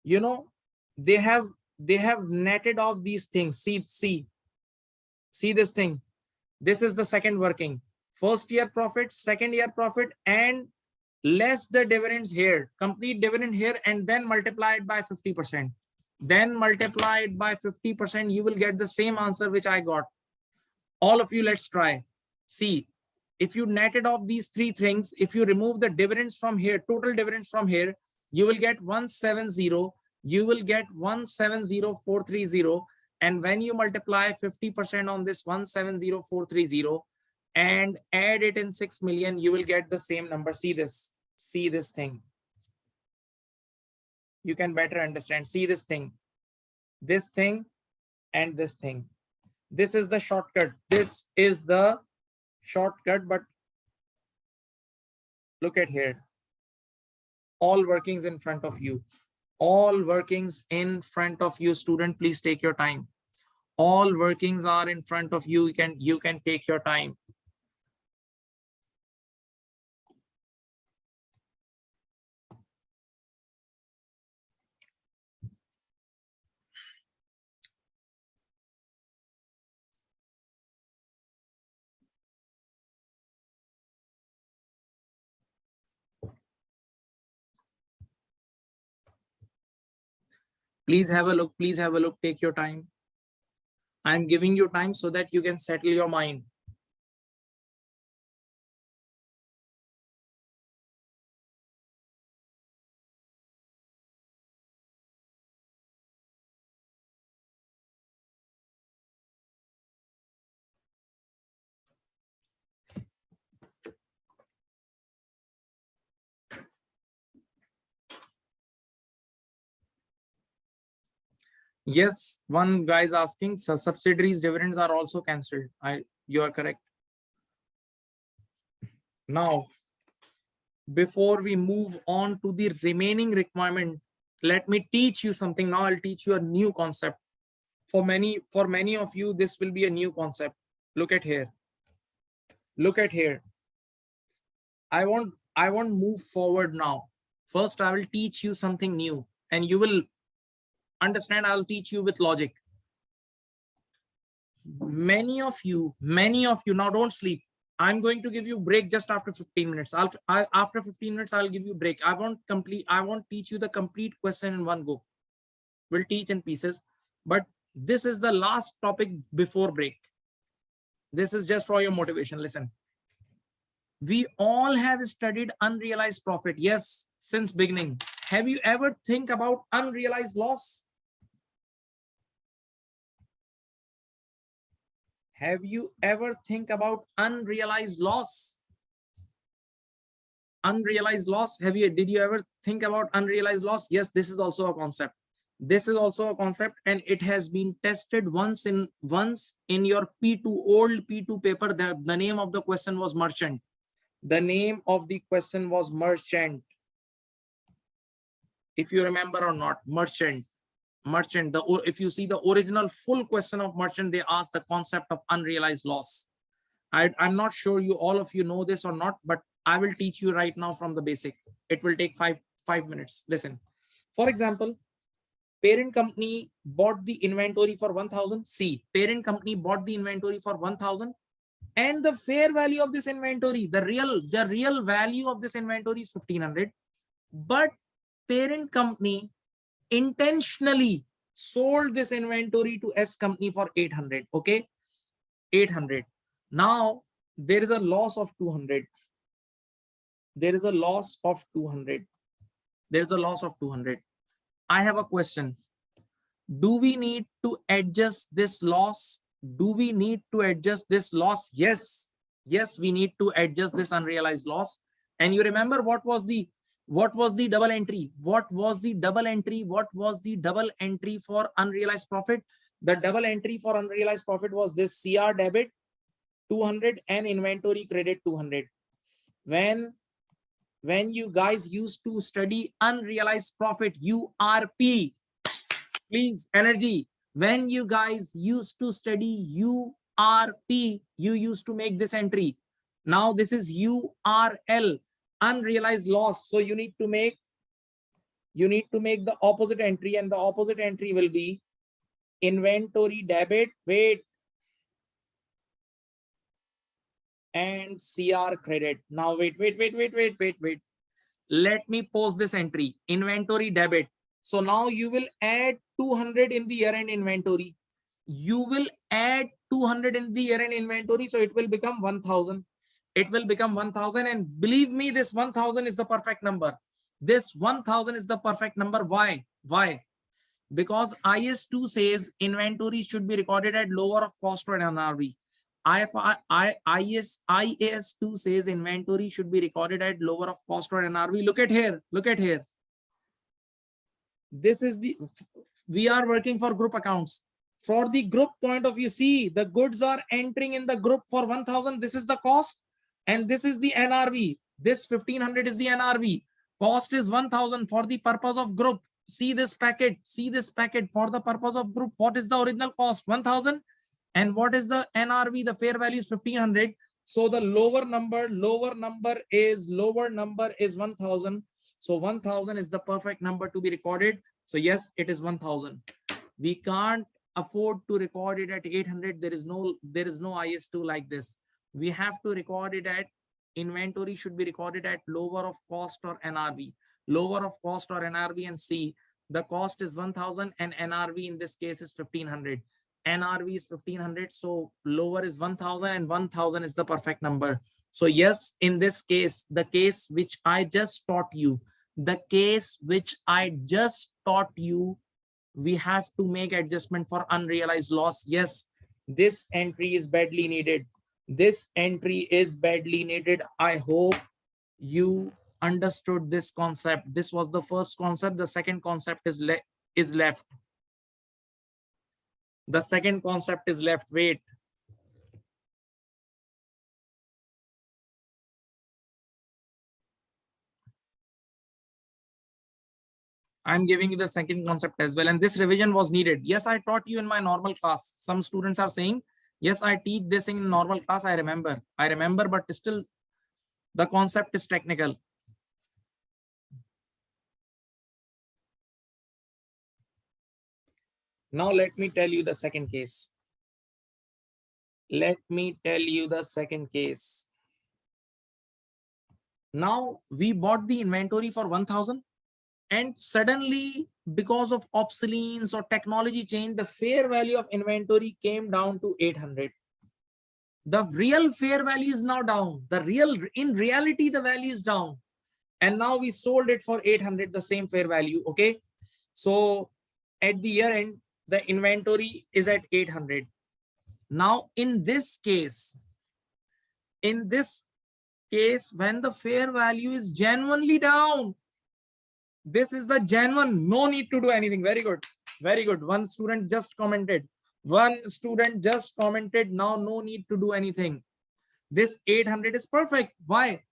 you know, they have netted off these things. See this thing. This is the second working. First year profit, second year profit, and less the dividends here, complete dividend here, and then multiplied by 50%. Then multiplied by 50%, you will get the same answer which I got. All of you, let's try. See, if you netted off these three things, if you remove the dividends from here, total dividends from here, you will get 170, you will get 170,430. And when you multiply 50% on this 170,430 and add it in 6 million, you will get the same number. See this thing. You can better understand. See this thing and this thing. This is the shortcut. This is the shortcut, but look at here. All workings in front of you. All workings in front of you. Student, please take your time. All workings are in front of you. You can take your time. Please have a look. Please have a look. Take your time. I'm giving you time so that you can settle your mind. Yes, one guy is asking, so subsidiaries dividends are also cancelled. You are correct. Now, before we move on to the remaining requirement, let me teach you something. Now I'll teach you a new concept. For many of you, this will be a new concept. Look at here. Look at here. I won't move forward now. First, I will teach you something new, and you will understand. I'll teach you with logic. Many of you now, don't sleep. I'm going to give you break just after 15 minutes. After 15 minutes, I'll give you break. I won't teach you the complete question in one go. We'll teach in pieces, but this is the last topic before break. This is just for your motivation. Listen, we all have studied unrealized profit. Yes, since beginning. Have you ever think about unrealized loss? Have you ever think about unrealized loss? Unrealized loss. Did you ever think about unrealized loss? Yes, this is also a concept. This is also a concept, and it has been tested once in your P2, old P2 paper. The name of the question was merchant. The name of the question was merchant. If you remember or not, merchant. If you see the original full question of merchant, they asked the concept of unrealized loss. I'm not sure all of you know this or not, but I will teach you right now from the basic. It will take five minutes. Listen, for example, parent company bought the inventory for 1,000. See, parent company bought the inventory for 1,000, and the fair value of this inventory, the real value of this inventory is 1,500. But parent company intentionally sold this inventory to S company for 800. Okay, 800. Now there is a loss of 200. There is a loss of 200. There is a loss of 200. I have a question. Do we need to adjust this loss? Do we need to adjust this loss? Yes, we need to adjust this unrealized loss. And you remember what was the double entry? What was the double entry? What was the double entry for unrealized profit? The double entry for unrealized profit was this: CR debit 200 and inventory credit 200. when you guys used to study unrealized profit, URP, please, energy. When you guys used to study URP, you used to make this entry. Now this is URL, unrealized loss. So you need to make the opposite entry, and the opposite entry will be inventory debit, wait, and CR credit. Now wait. Let me post this entry, inventory debit. So now you will add 200 in the year-end inventory. You will add 200 in the year-end inventory. So it will become 1000. It will become 1000. And believe me, this 1000 is the perfect number. This 1000 is the perfect number. Why? Why? Because IS2 says inventory should be recorded at lower of cost or NRV. IAS2 says inventory should be recorded at lower of cost or NRV. Look at here. Look at here. This is we are working for group accounts. For the group point of view, see, the goods are entering in the group for 1000. This is the cost, and this is the NRV. This 1500 is the NRV. Cost is 1000 for the purpose of group. See this packet. See this packet for the purpose of group. What is the original cost? 1000. And what is the NRV? The fair value is 1500. So the lower number is 1000. So 1000 is the perfect number to be recorded. So yes, it is 1000. We can't afford to record it at 800. There is no IS2 like this. We have to record it at inventory should be recorded at lower of cost or NRV. Lower of cost or NRV, and see the cost is 1000 and NRV in this case is 1500. NRV is 1500, so lower is 1000 and 1000 is the perfect number. So yes, in this case, the case which I just taught you, we have to make adjustment for unrealized loss. Yes, this entry is badly needed. This entry is badly needed. I hope you understood this concept. This was the first concept. The second concept is left. The second concept is left. Wait. I'm giving you the second concept as well. And this revision was needed. Yes, I taught you in my normal class. Some students are saying, yes, I teach this in normal class. I remember, but still the concept is technical. Now let me tell you the second case. Now we bought the inventory for 1000, and suddenly because of obsolescence or technology change, the fair value of inventory came down to 800. The real fair value is now down. In reality, the value is down. And now we sold it for 800, the same fair value. Okay. So at the year end, the inventory is at 800. Now in this case, when the fair value is genuinely down, this is the genuine, no need to do anything. Very good. Very good. One student just commented. Now no need to do anything. This 800 is perfect. Why?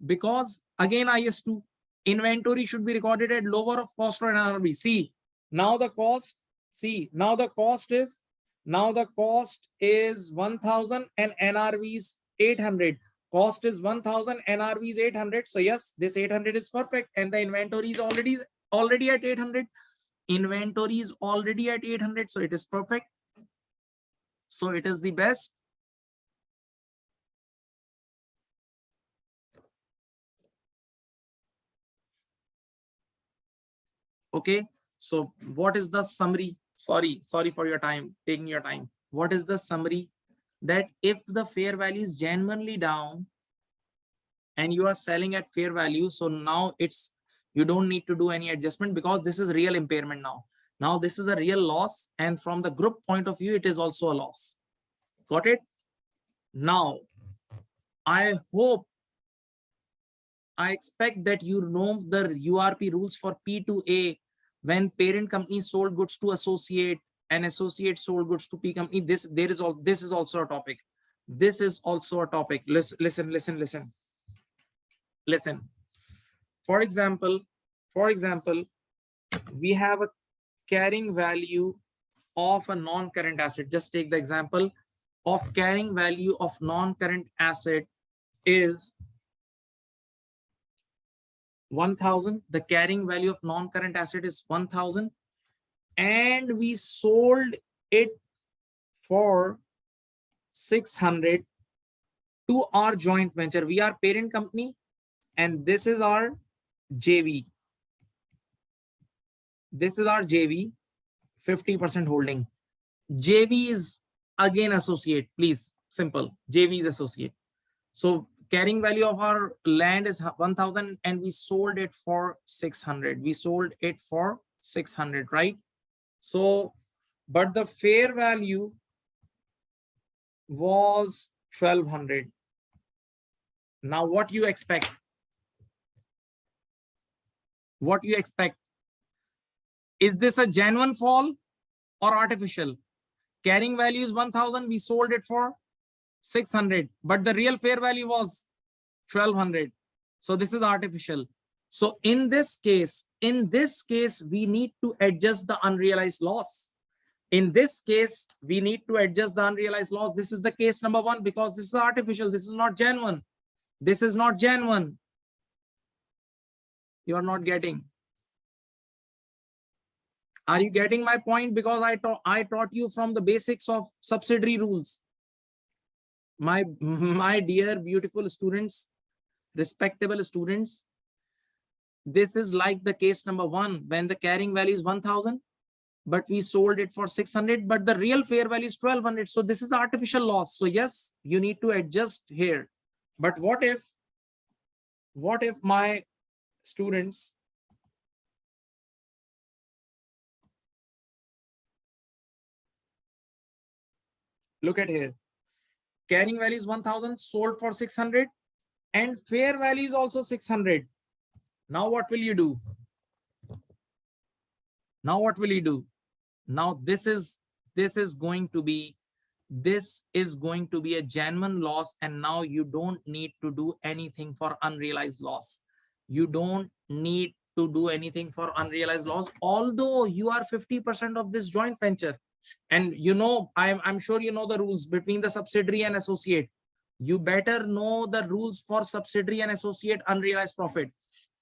Because again, IS2, inventory should be recorded at lower of cost or NRV. See, now the cost is 1000 and NRV is 800. Cost is 1000, NRV is 800. So yes, this 800 is perfect, and the inventory is already at 800. Inventory is already at 800, so it is perfect. So it is the best. Okay, so what is the summary? Sorry for your time, taking your time. What is the summary? That if the fair value is genuinely down and you are selling at fair value, so now you don't need to do any adjustment, because this is real impairment now. Now this is a real loss, and from the group point of view, it is also a loss. Got it? Now, I expect that you know the URP rules for P2A when parent company sold goods to associate and associate sold goods to P company. This is also a topic. Listen. Listen, for example, we have a carrying value of a non-current asset. Just take the example of carrying value of non-current asset is 1,000. The carrying value of non-current asset is 1,000, and we sold it for 600 to our joint venture. We are parent company, and this is our JV. This is our JV, 50% holding. JV is again associate, please, simple. JV is associate. So carrying value of our land is 1,000 and we sold it for 600. We sold it for 600, right? So, but the fair value was 1,200. Now what you expect? What you expect? Is this a genuine fall or artificial? Carrying value is 1,000. We sold it for 600, but the real fair value was 1,200. So this is artificial. So in this case, we need to adjust the unrealized loss. In this case, we need to adjust the unrealized loss. This is the case number one, because this is artificial. This is not genuine. This is not genuine. You are not getting. Are you getting my point? Because I taught you from the basics of subsidiary rules. My dear, beautiful students, respectable students, this is like the case number one, when the carrying value is 1,000, but we sold it for 600, but the real fair value is 1,200. So this is artificial loss. So yes, you need to adjust here. But what if my students, look at here, carrying value is 1,000, sold for 600, and fair value is also 600. Now what will you do? Now what will you do? Now this is going to be a genuine loss, and now you don't need to do anything for unrealized loss. You don't need to do anything for unrealized loss, although you are 50% of this joint venture. And you know, I'm sure you know the rules between the subsidiary and associate. You better know the rules for subsidiary and associate unrealized profit.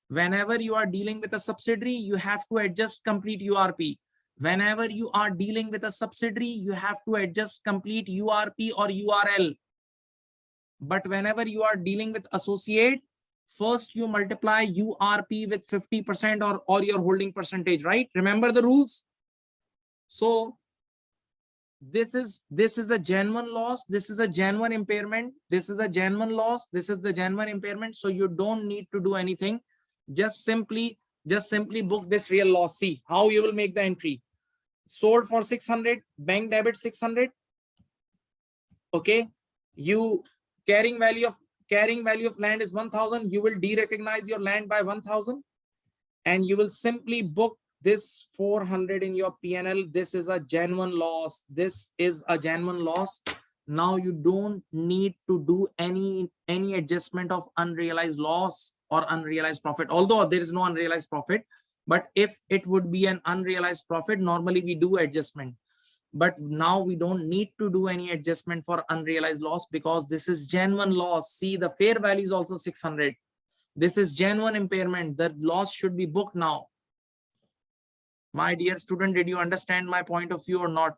Whenever you are dealing with a subsidiary, you have to adjust complete URP. Whenever you are dealing with a subsidiary, you have to adjust complete URP or URL. But whenever you are dealing with associate, first you multiply URP with 50% or your holding percentage, right? Remember the rules? So this is the genuine loss. This is a genuine impairment. This is a genuine loss. This is the genuine impairment. So you don't need to do anything. Just simply book this real loss. See how you will make the entry. Sold for 600, bank debit 600. Okay, you carrying value of land is 1,000. You will de-recognize your land by 1,000, and you will simply book this 400 in your P&L. This is a genuine loss. This is a genuine loss. Now you don't need to do any adjustment of unrealized loss or unrealized profit, although there is no unrealized profit. But if it would be an unrealized profit, normally we do adjustment. But now we don't need to do any adjustment for unrealized loss, because this is genuine loss. See, the fair value is also 600. This is genuine impairment. The loss should be booked now. My dear student, did you understand my point of view or not?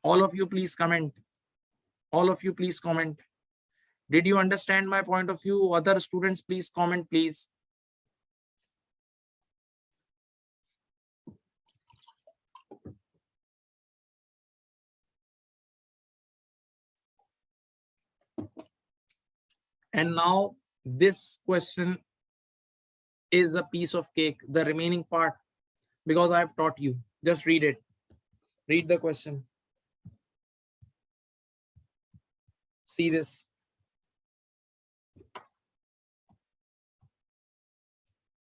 All of you, please comment. All of you, please comment. Did you understand my point of view? Other students, please comment, please. And now this question is a piece of cake, the remaining part, because I've taught you. Just read it. Read the question. See this.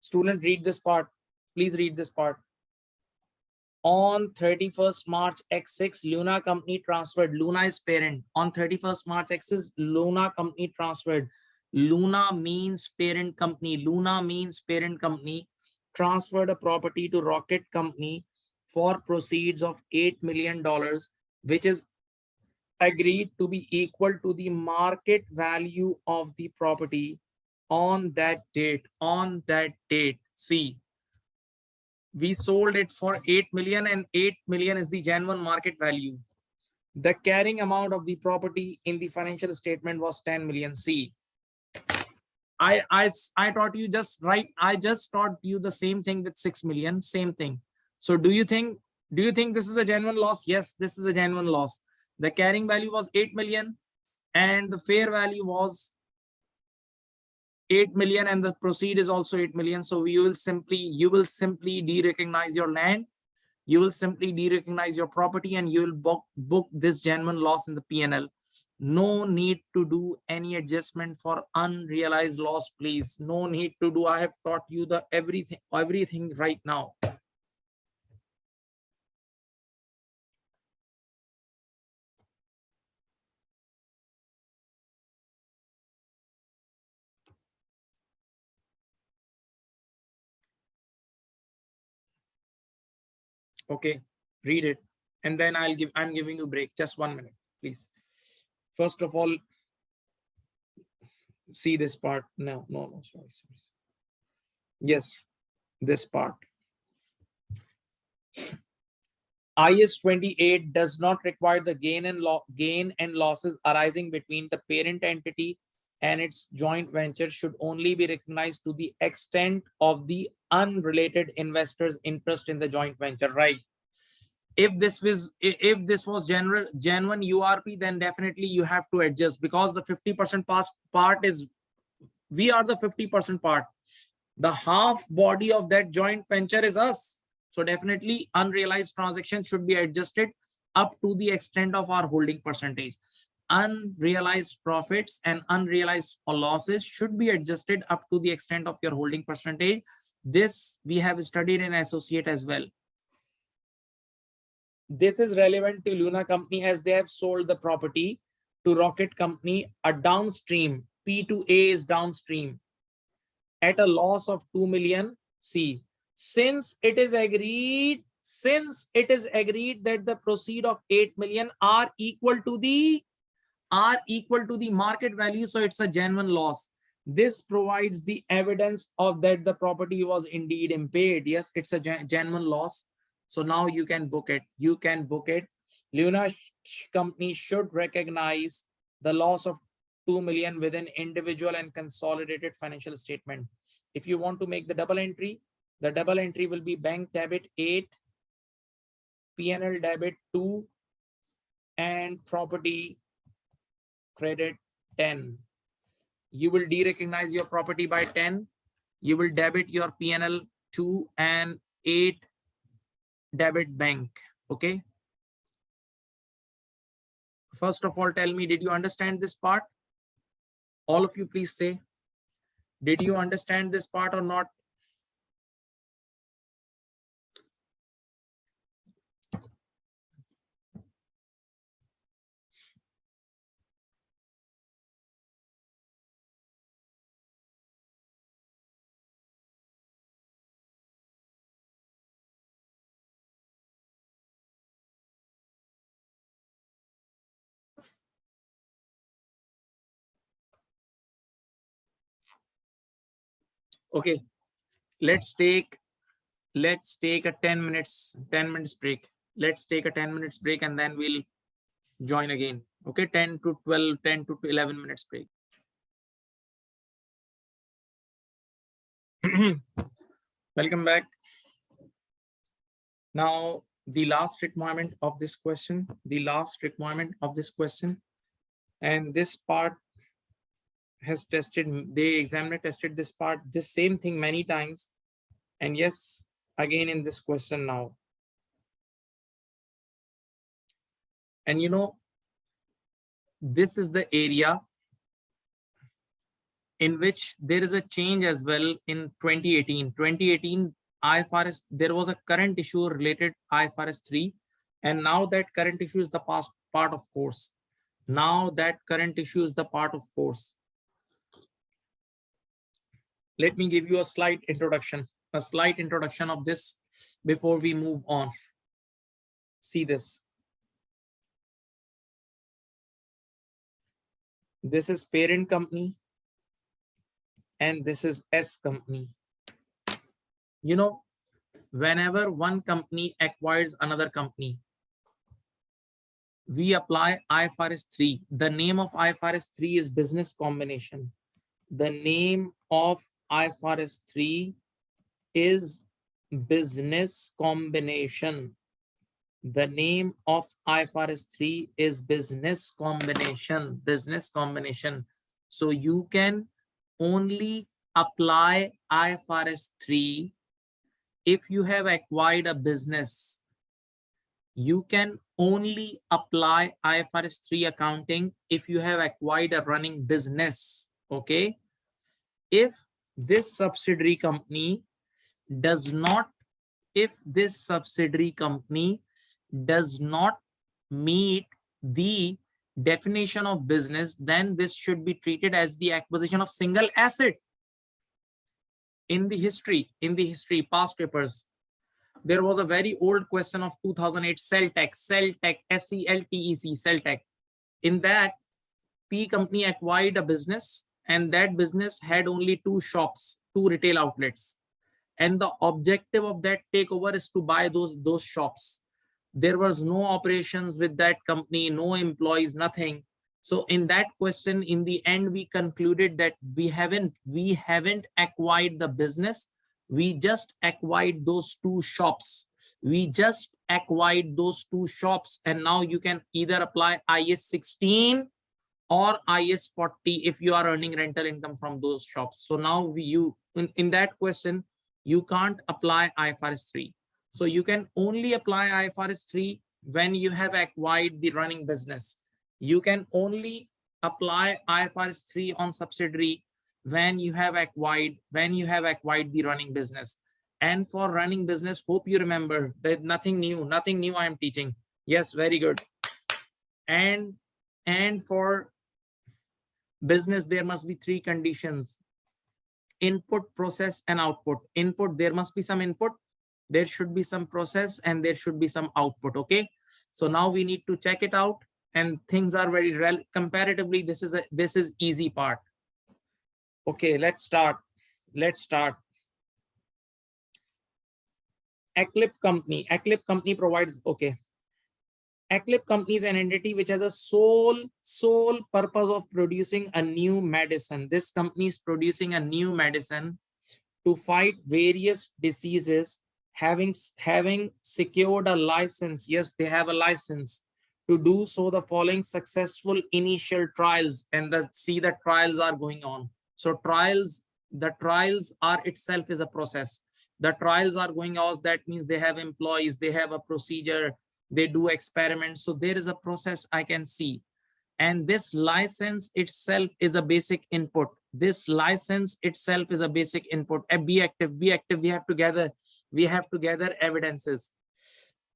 Student, read this part. Please read this part. On 31st March X6, Luna company transferred. Luna is parent. On 31st March X6, Luna company transferred. Luna means parent company. Luna means parent company. Transferred a property to Rocket company for proceeds of $8 million, which is agreed to be equal to the market value of the property on that date. On that date. See, we sold it for 8 million and 8 million is the genuine market value. The carrying amount of the property in the financial statement was 10 million. See, I taught you just right. I just taught you the same thing with 6 million, same thing. So do you think this is a genuine loss? Yes, this is a genuine loss. The carrying value was 8 million and the fair value was 8 million and the proceed is also 8 million. So you will simply de-recognize your land. You will simply de-recognize your property and you will book this genuine loss in the P&L. No need to do any adjustment for unrealized loss, please. No need to do. I have taught you the everything right now. Okay, read it. And then I'm giving you a break. Just 1 minute, please. First of all, see this part. No, sorry. Yes, this part. IS 28 does not require the gain and losses arising between the parent entity and its joint venture should only be recognized to the extent of the unrelated investor's interest in the joint venture, right? If this was genuine URP, then definitely you have to adjust because the 50% part is, we are the 50% part. The half body of that joint venture is us. So definitely unrealized transactions should be adjusted up to the extent of our holding percentage. Unrealized profits and unrealized losses should be adjusted up to the extent of your holding percentage. This we have studied in associate as well. This is relevant to Luna company as they have sold the property to Rocket company, a downstream. P2A is downstream at a loss of 2 million. See, since it is agreed that the proceed of 8 million are equal to the market value, so it's a genuine loss. This provides the evidence of that the property was indeed impaired. Yes, it's a genuine loss. So now you can book it. Luna company should recognize the loss of 2 million within individual and consolidated financial statement. If you want to make the double entry will be bank debit 8, P&L debit 2, and property credit 10. You will de-recognize your property by 10. You will debit your P&L 2 and 8 debit bank. Okay. First of all, tell me, did you understand this part? All of you, please say, did you understand this part or not? Okay, let's take a 10 minutes break. Let's take a 10 minutes break and then we'll join again. Okay, 10 to 11 minutes break. Welcome back. Now the last requirement of this question, and this part has the examiner tested this part, this same thing many times, and yes, again in this question now. And you know, this is the area in which there is a change as well in 2018. IFRS, there was a current issue related IFRS 3, and now that current issue is the past part of course. Now that current issue is the part of course. Let me give you a slight introduction of this before we move on. See this. This is parent company and this is S company. You know, whenever one company acquires another company, we apply IFRS 3. The name of IFRS 3 is business combination. The name of IFRS 3 is business combination. The name of IFRS 3 is business combination. Business combination. So you can only apply IFRS 3 if you have acquired a business. You can only apply IFRS 3 accounting if you have acquired a running business. Okay. If this subsidiary company does not, meet the definition of business, then this should be treated as the acquisition of single asset. In the history, past papers, there was a very old question of 2008, Celtec, SELTEC, Celtec. In that, P company acquired a business, and that business had only 2 shops, 2 retail outlets. And the objective of that takeover is to buy those shops. There was no operations with that company, no employees, nothing. So in that question, in the end, we concluded that we haven't acquired the business. We just acquired those 2 shops. And now you can either apply IS 16 or IS 40 if you are earning rental income from those shops. So now in that question, you can't apply IFRS 3. So you can only apply IFRS 3 when you have acquired the running business. You can only apply IFRS 3 on subsidiary when you have acquired the running business. And for running business, hope you remember that nothing new I am teaching. Yes, very good. And for business, there must be 3 conditions: input, process, and output. Input, there must be some input, there should be some process, and there should be some output. Okay, so now we need to check it out, and things are very comparatively, this is easy part. Okay, let's start. ACCA company provides, okay, ACCA company is an entity which has a sole purpose of producing a new medicine. This company is producing a new medicine to fight various diseases, having secured a license. Yes, they have a license to do so the following successful initial trials, and the trials are going on. So the trials are itself is a process. The trials are going on, that means they have employees, they have a procedure, they do experiments. So there is a process I can see. And this license itself is a basic input. Be active. We have to gather evidences.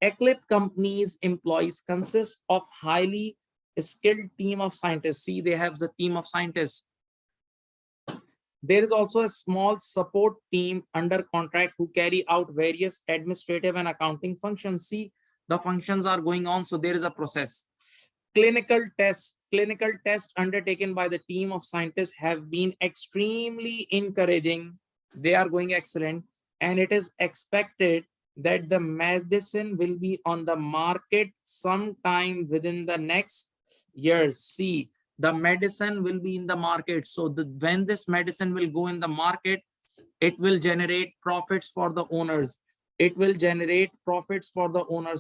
ACCA company's employees consist of highly skilled team of scientists. See, they have the team of scientists. There is also a small support team under contract who carry out various administrative and accounting functions. See, the functions are going on, so there is a process. Clinical tests undertaken by the team of scientists have been extremely encouraging. They are going excellent, and it is expected that the medicine will be on the market sometime within the next years. See, the medicine will be in the market. So when this medicine will go in the market, it will generate profits for the owners.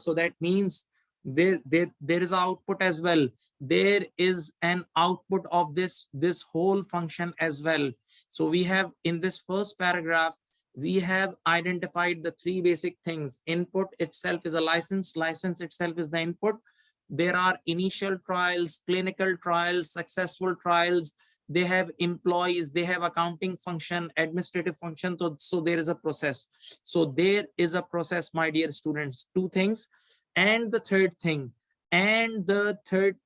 So that means there is output as well. There is an output of this whole function as well. So we have, in this first paragraph, we have identified the 3 basic things. Input itself is a license itself is the input. there are initial trials, clinical trials, successful trials. They have employees, they have accounting function, administrative function. So there is a process. So there is a process, my dear students. Two things. And the third thing, third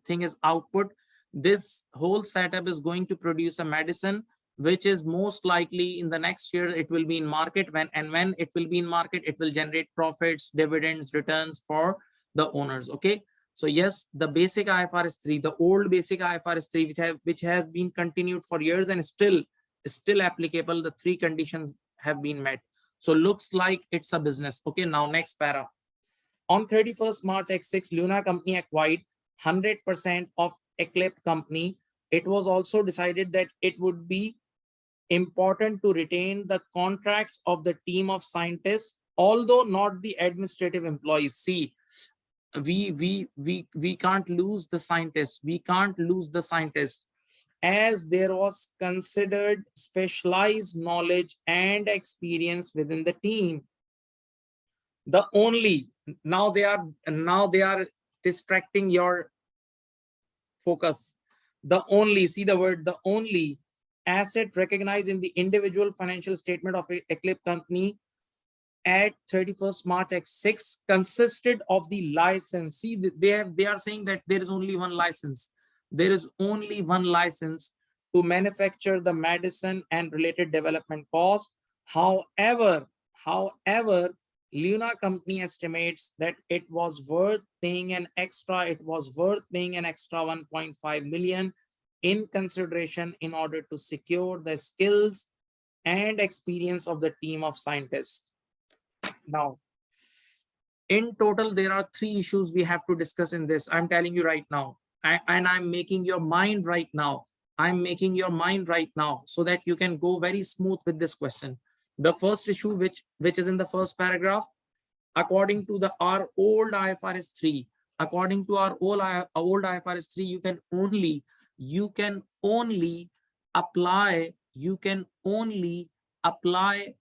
thing is output. This whole setup is going to produce a medicine which is most likely in the next year it will be in market. When it will be in market, it will generate profits, dividends, returns for the owners. Okay, so yes, the basic IFRS 3, the old basic IFRS 3, which have been continued for years and still applicable, the three conditions have been met. So looks like it's a business. Okay, now next para. On 31st March X6, Luna company acquired 100% of ACCA company. It was also decided that it would be important to retain the contracts of the team of scientists, although not the administrative employees. See, we can't lose the scientists. We can't lose the scientists, as there was considered specialized knowledge and experience within the team. The only, now they are distracting your focus. The only, see the word, the only asset recognized in the individual financial statement of ACCA company at 31st March X6 consisted of the license. See, they are saying that there is only one license. There is only one license to manufacture the medicine and related development costs. However, Luna company estimates that it was worth paying an extra 1.5 million in consideration in order to secure the skills and experience of the team of scientists. Now, in total, there are three issues we have to discuss in this. I'm telling you right now, and I'm making your mind right now. I'm making your mind right now so that you can go very smooth with this question. The first issue, which is in the first paragraph, according to our old IFRS 3, according to our old IFRS 3, you can only apply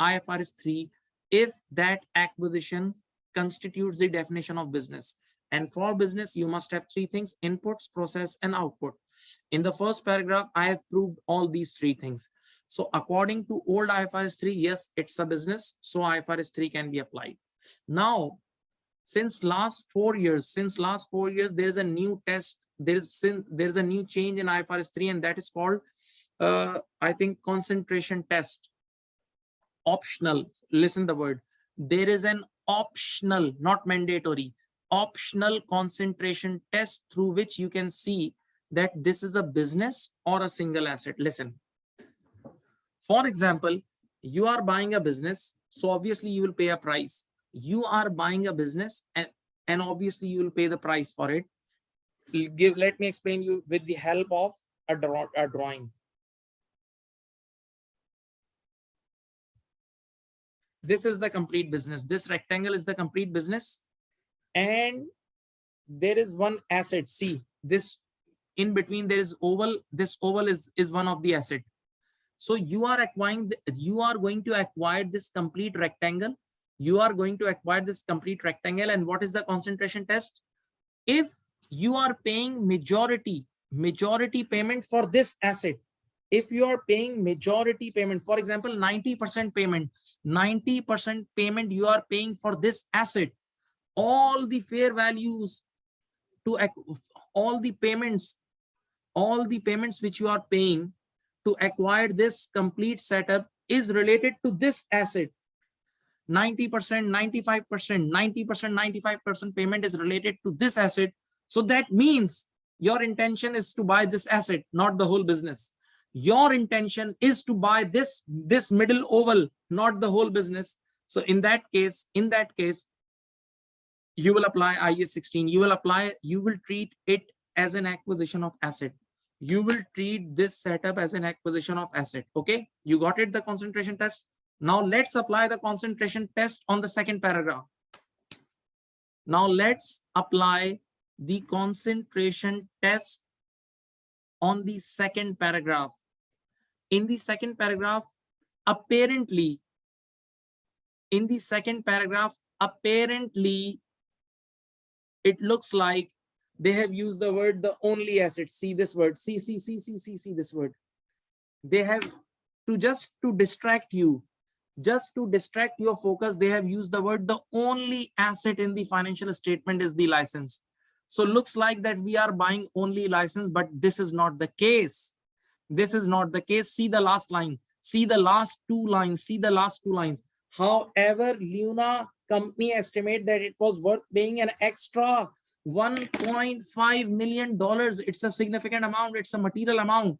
IFRS 3 if that acquisition constitutes the definition of business. And for business, you must have three things: inputs, process, and output. In the first paragraph, I have proved all these three things. So according to old IFRS 3, yes, it's a business, so IFRS 3 can be applied. Now, since last 4 years, there is a new test. There is a new change in IFRS 3, and that is called, I think, concentration test. Optional. Listen the word. There is an optional, not mandatory, optional concentration test through which you can see that this is a business or a single asset. Listen. For example, you are buying a business, so obviously you will pay a price. You are buying a business, and obviously you will pay the price for it. Let me explain you with the help of a drawing. This is the complete business. This rectangle is the complete business, and there is one asset. See, this in between there is oval. This oval is one of the asset. So you are going to acquire this complete rectangle. You are going to acquire this complete rectangle. And what is the concentration test? If you are paying majority payment for this asset, if you are paying majority payment, for example, 90% payment you are paying for this asset, all the fair values to all the payments which you are paying to acquire this complete setup is related to this asset. 90%, 95%, 90%, 95% payment is related to this asset. So that means your intention is to buy this asset, not the whole business. Your intention is to buy this middle oval, not the whole business. So in that case, you will apply IAS 16. You will treat it as an acquisition of asset. You will treat this setup as an acquisition of asset. Okay, you got it, the concentration test. Now let's apply the concentration test on the second paragraph. Now let's apply the concentration test on the second paragraph. In the second paragraph, apparently, apparently it looks like they have used the word the only asset. See this word, see this word. They have just to distract you, just to distract your focus, they have used the word the only asset in the financial statement is the license. So looks like that we are buying only license, but this is not the case. This is not the case. See the last line, see the last two lines, see the last two lines. However, Luna company estimate that it was worth paying an extra $1.5 million. It's a significant amount, it's a material amount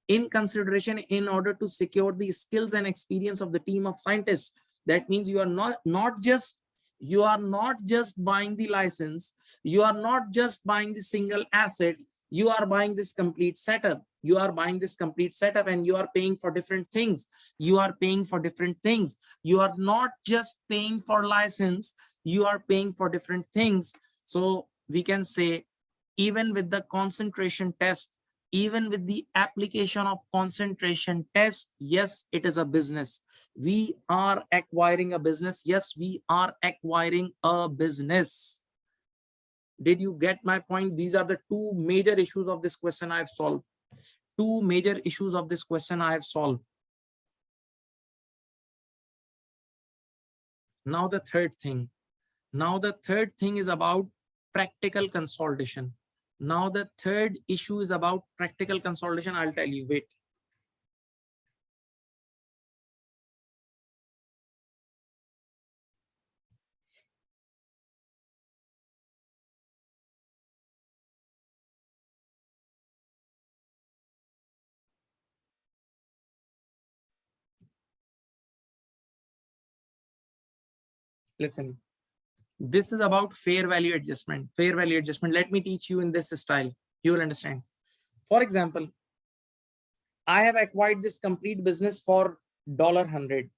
in consideration in order to secure the skills and experience of the team of scientists. That means you are not just buying the license, you are not just buying the single asset, you are buying this complete setup. You are buying this complete setup and you are paying for different things. You are paying for different things. You are not just paying for license, you are paying for different things. So we can say, even with the concentration test, even with the application of concentration test, yes, it is a business. We are acquiring a business. Yes, we are acquiring a business. Did you get my point? These are the two major issues of this question I have solved. Two major issues of this question I have solved. Now the third thing. Now the third thing is about practical consolidation. Now the third issue is about practical consolidation. I'll tell you, wait. Listen, this is about fair value adjustment. Fair value adjustment. Let me teach you in this style. You will understand. For example, I have acquired this complete business for $100.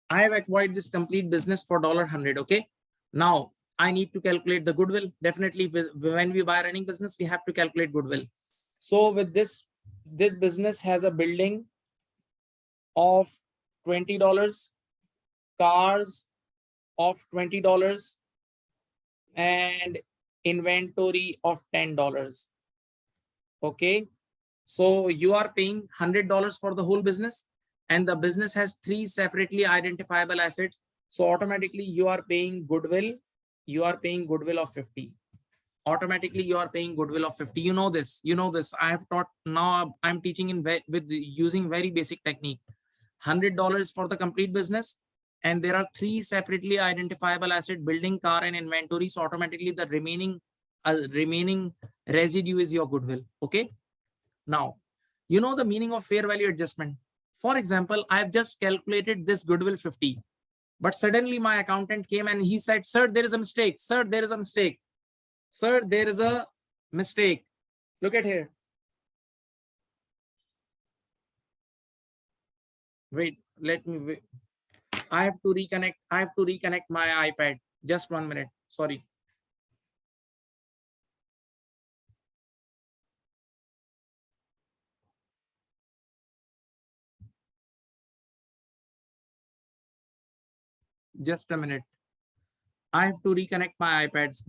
I have acquired this complete business for $100. Okay. Now I need to calculate the goodwill. Definitely, when we buy running business, we have to calculate goodwill. So with this business has a building of $20, cars of $20, and inventory of $10. Okay, so you are paying $100 for the whole business, and the business has three separately identifiable assets. So automatically you are paying goodwill. You are paying goodwill of 50. Automatically you are paying goodwill of 50. You know this. You know this. I have taught. Now I'm teaching with using very basic technique. $100 for the complete business, and there are three separately identifiable assets: building, car, and inventory. So automatically the remaining residue is your goodwill. Okay. Now, you know the meaning of fair value adjustment. For example, I have just calculated this goodwill 50, but suddenly my accountant came and he said, "Sir, there is a mistake. Sir, there is a mistake. Sir, there is a mistake. Look at here." Wait, let me wait. I have to reconnect my iPad. Just 1 minute. Sorry. Just a minute. I have to reconnect my iPads.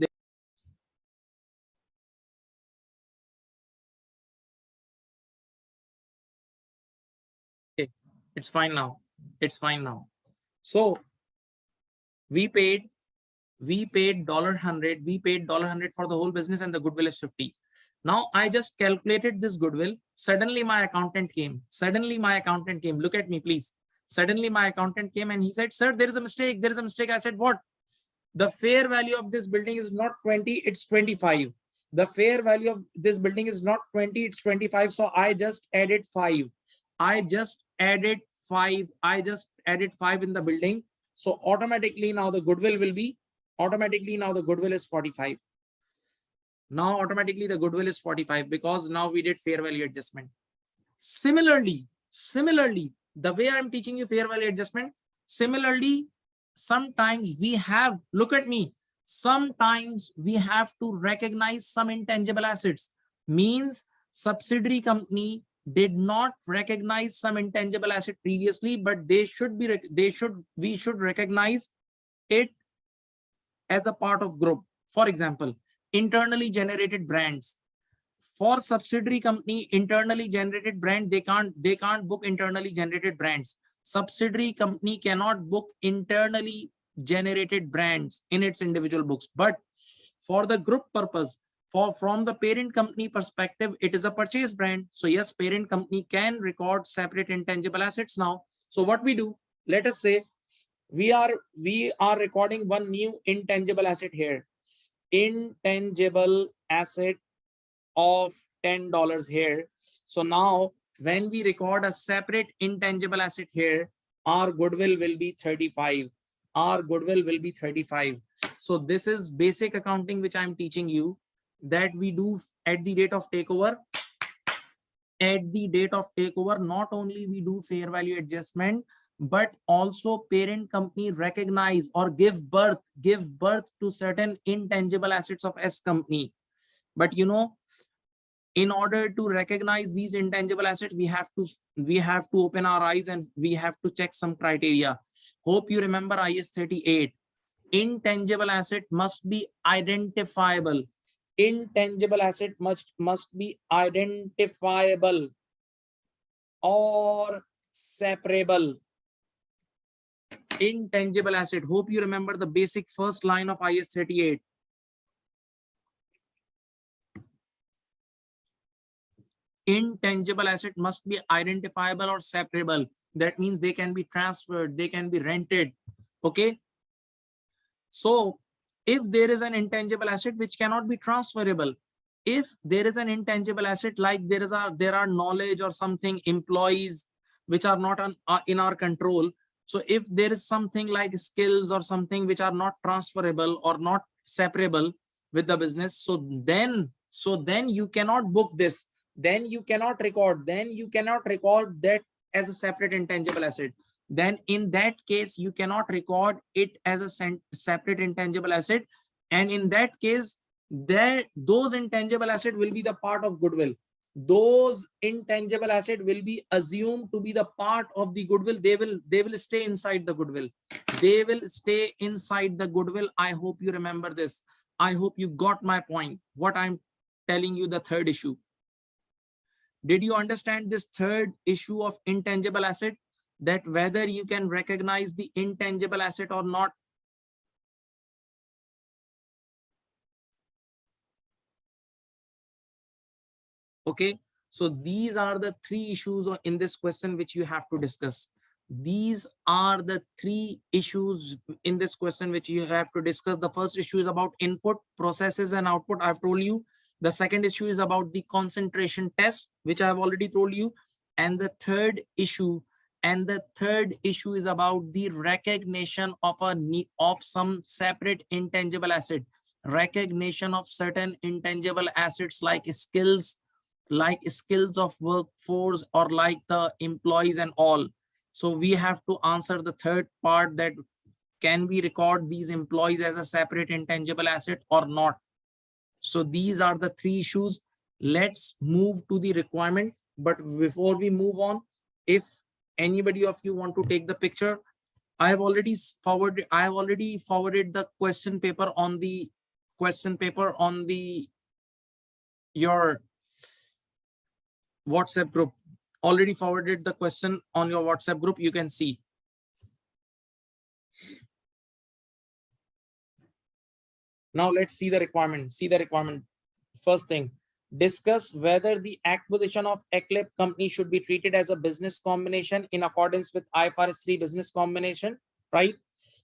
Okay, it's fine now. It's fine now. So we paid $100. We paid $100 for the whole business, and the goodwill is 50. Now I just calculated this goodwill. Suddenly my accountant came. Look at me, please. Suddenly my accountant came and he said, "Sir, there is a mistake. There is a mistake." I said, "What?" "The fair value of this building is not 20, it's 25. The fair value of this building is not 20, it's 25. So I just added 5. I just added 5 in the building. So automatically now the goodwill will be, automatically now the goodwill is 45. Now automatically the goodwill is 45 because now we did fair value adjustment. Similarly, the way I'm teaching you fair value adjustment, similarly, sometimes we have, look at me, sometimes we have to recognize some intangible assets. Means subsidiary company did not recognize some intangible asset previously, but we should recognize it as a part of group. For example, internally generated brands. For subsidiary company, internally generated brand, they can't book internally generated brands. Subsidiary company cannot book internally generated brands in its individual books. But for the group purpose, from the parent company perspective, it is a purchase brand. So yes, parent company can record separate intangible assets now. So what we do, let us say we are recording one new intangible asset here. Intangible asset of $10 here. So now when we record a separate intangible asset here, our goodwill will be 35. Our goodwill will be 35. So this is basic accounting which I'm teaching you, that we do at the date of takeover. At the date of takeover, not only we do fair value adjustment, but also parent company recognize or give birth to certain intangible assets of S company. But you know, in order to recognize these intangible assets, we have to open our eyes and we have to check some criteria. Hope you remember IS 38. Intangible asset must be identifiable. Intangible asset must be identifiable or separable. Intangible asset. Hope you remember the basic first line of IS 38. Intangible asset must be identifiable or separable. That means they can be transferred, they can be rented. Okay. So if there is an intangible asset which cannot be transferable, if there is an intangible asset like there are knowledge or something, employees which are not in our control. So if there is something like skills or something which are not transferable or not separable with the business, so then you cannot book this. Then you cannot record that as a separate intangible asset. Then in that case, you cannot record it as a separate intangible asset. And in that case, those intangible assets will be the part of goodwill. Those intangible assets will be assumed to be the part of the goodwill. They will stay inside the goodwill. They will stay inside the goodwill. I hope you remember this. I hope you got my point. What I'm telling you, the third issue. Did you understand this third issue of intangible asset? That whether you can recognize the intangible asset or not. Okay, so these are the three issues in this question which you have to discuss. These are the three issues in this question which you have to discuss. The first issue is about input, processes, and output. I've told you. The second issue is about the concentration test, which I've already told you. And the third issue is about the recognition of some separate intangible asset. Recognition of certain intangible assets like skills of workforce, or like the employees and all. So we have to answer the third part, that can we record these employees as a separate intangible asset or not? So these are the three issues. Let's move to the requirement. But before we move on, if anybody of you want to take the picture, I have already forwarded the question paper on your WhatsApp group. Already forwarded the question on your WhatsApp group. You can see. Now let's see the requirement. First thing, discuss whether the acquisition of ACCA company should be treated as a business combination in accordance with IFRS 3 business combination, right?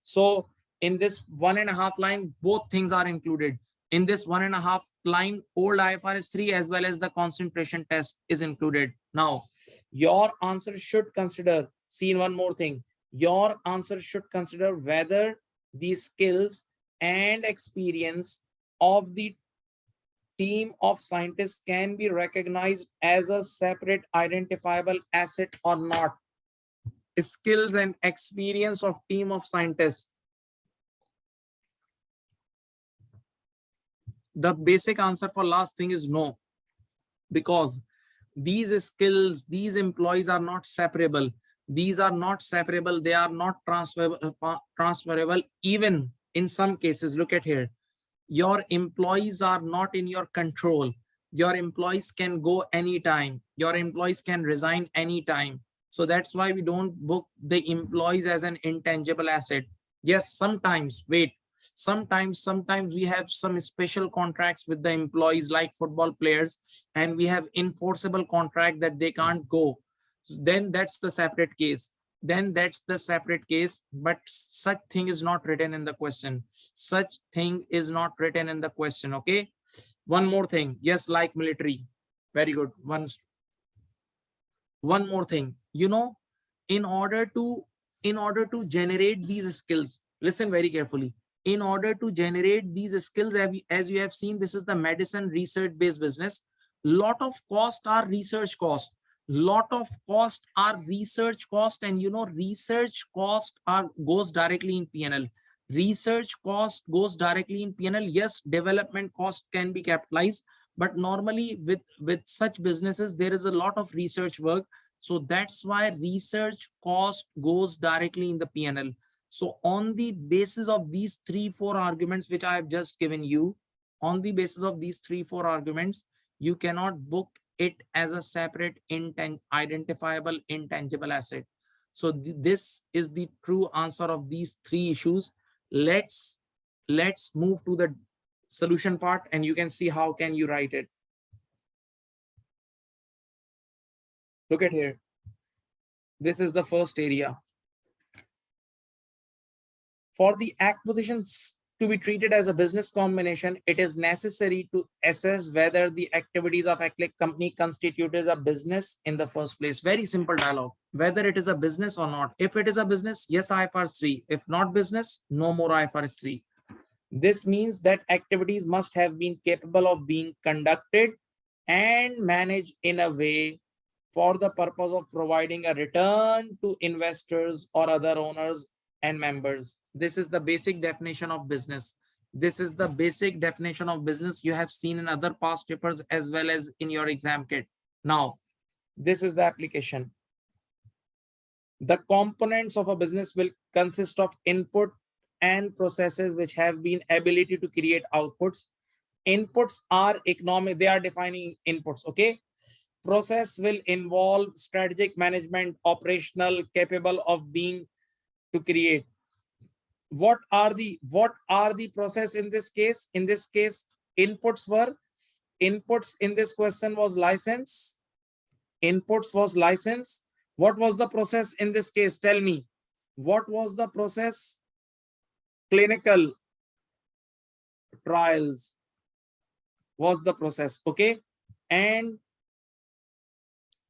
So in this 1.5 line, both things are included. In this 1.5 line, old IFRS 3 as well as the concentration test is included. Now, your answer should consider, see one more thing, your answer should consider whether the skills and experience of the team of scientists can be recognized as a separate identifiable asset or not. Skills and experience of team of scientists. The basic answer for last thing is no, because These skills, these employees are not separable. These are not separable. They are not transferable. Even in some cases, look at here. Your employees are not in your control. Your employees can go anytime. Your employees can resign anytime. So that's why we don't book the employees as an intangible asset. Yes, sometimes, wait, sometimes we have some special contracts with the employees like football players, and we have enforceable contract that they can't go. Then that's the separate case. But such thing is not written in the question. Such thing is not written in the question. Okay. One more thing. Yes, like military. Very good. One more thing. In order to generate these skills, listen very carefully. In order to generate these skills, as you have seen, this is the medicine research based business. Lot of cost are research cost. And research cost goes directly in P&L. Research cost goes directly in P&L. Yes, development cost can be capitalized, but normally with such businesses there is a lot of research work. So that's why research cost goes directly in the P&L. So on the basis of these 3-4 arguments which I have just given you, you cannot book it as a separate identifiable intangible asset. So this is the true answer of these 3 issues. Let's move to the solution part, and you can see how can you write it. Look at here. This is the first area. For the acquisitions to be treated as a business combination, it is necessary to assess whether the activities of a company constituted a business in the first place. Very simple dialogue. Whether it is a business or not. If it is a business, yes, IFRS 3. If not business, no more IFRS 3. This means that activities must have been capable of being conducted and managed in a way for the purpose of providing a return to investors or other owners and members. This is the basic definition of business. You have seen in other past papers as well as in your exam kit. Now, this is the application. The components of a business will consist of input and processes which have been ability to create outputs. Inputs are economic, they are defining inputs, okay? Process will involve strategic management, operational, capable of being to create. What are the process in this case? In this case, inputs in this question was license. What was the process in this case? Tell me. What was the process? Clinical trials was the process, okay? And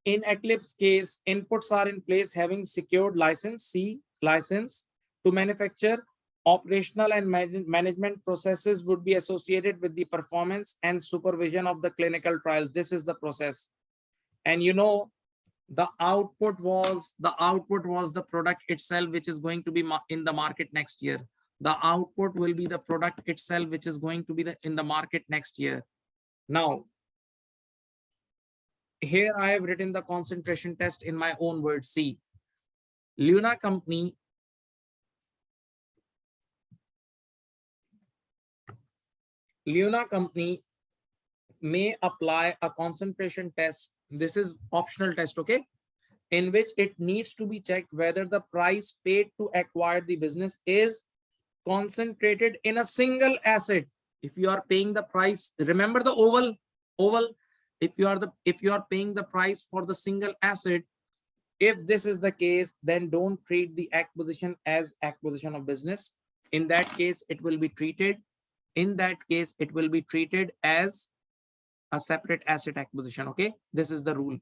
in Eclipse case, inputs are in place having secured license, C, license to manufacture. Operational and management processes would be associated with the performance and supervision of the clinical trials. This is the process. And the output was the product itself, which is going to be in the market next year. The output will be the product itself, which is going to be in the market next year. Now, here I have written the concentration test in my own words. See, Luna company may apply a concentration test. This is optional test, okay? In which it needs to be checked whether the price paid to acquire the business is concentrated in a single asset. If you are paying the price, remember the oval. If you are paying the price for the single asset, if this is the case, then don't treat the acquisition as acquisition of business. In that case, it will be treated as a separate asset acquisition. Okay, this is the rule.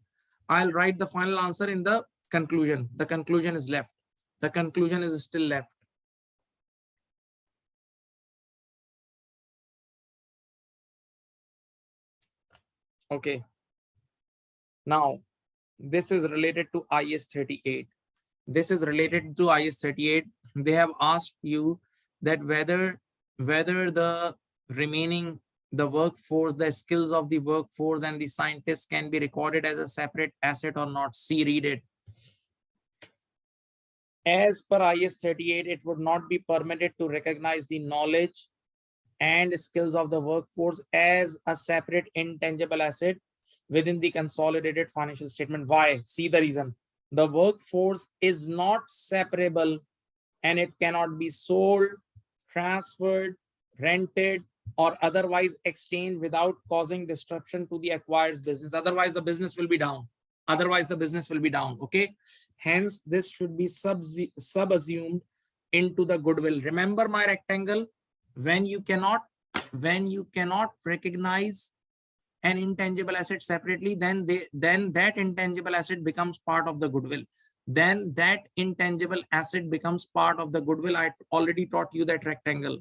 I'll write the final answer in the conclusion. The conclusion is left. The conclusion is still left. Okay. Now, this is related to IS 38. They have asked you that whether the remaining the workforce, the skills of the workforce and the scientists can be recorded as a separate asset or not. See, read it. As per IS 38, it would not be permitted to recognize the knowledge and skills of the workforce as a separate intangible asset within the consolidated financial statement. Why? See the reason. The workforce is not separable and it cannot be sold, transferred, rented, or otherwise exchanged without causing disruption to the acquired business. Otherwise, the business will be down. Okay. Hence, this should be subsumed into the goodwill. Remember my rectangle. When you cannot recognize an intangible asset separately, then that intangible asset becomes part of the goodwill. Then that intangible asset becomes part of the goodwill. I already taught you that rectangle.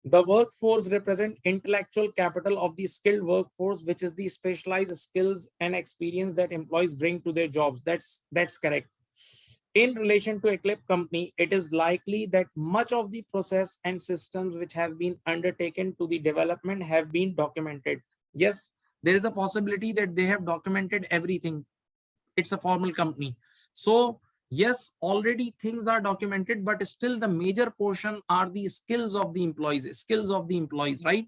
The workforce represent intellectual capital of the skilled workforce, which is the specialized skills and experience that employees bring to their jobs. That's correct. In relation to ACCA company, it is likely that much of the process and systems which have been undertaken to the development have been documented. Yes, there is a possibility that they have documented everything. It's a formal company. So yes, already things are documented, but still the major portion are the skills of the employees, right?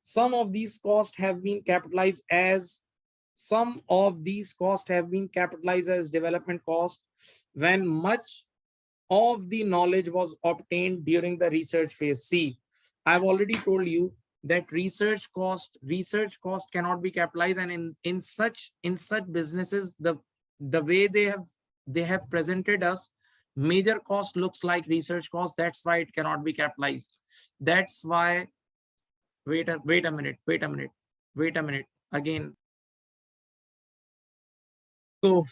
Some of these costs have been capitalized as development costs when much of the knowledge was obtained during the research phase. See, I've already told you that research cost cannot be capitalized, and in such businesses, the way they have presented us, major cost looks like research cost. That's why it cannot be capitalized. That's why, wait a minute again. So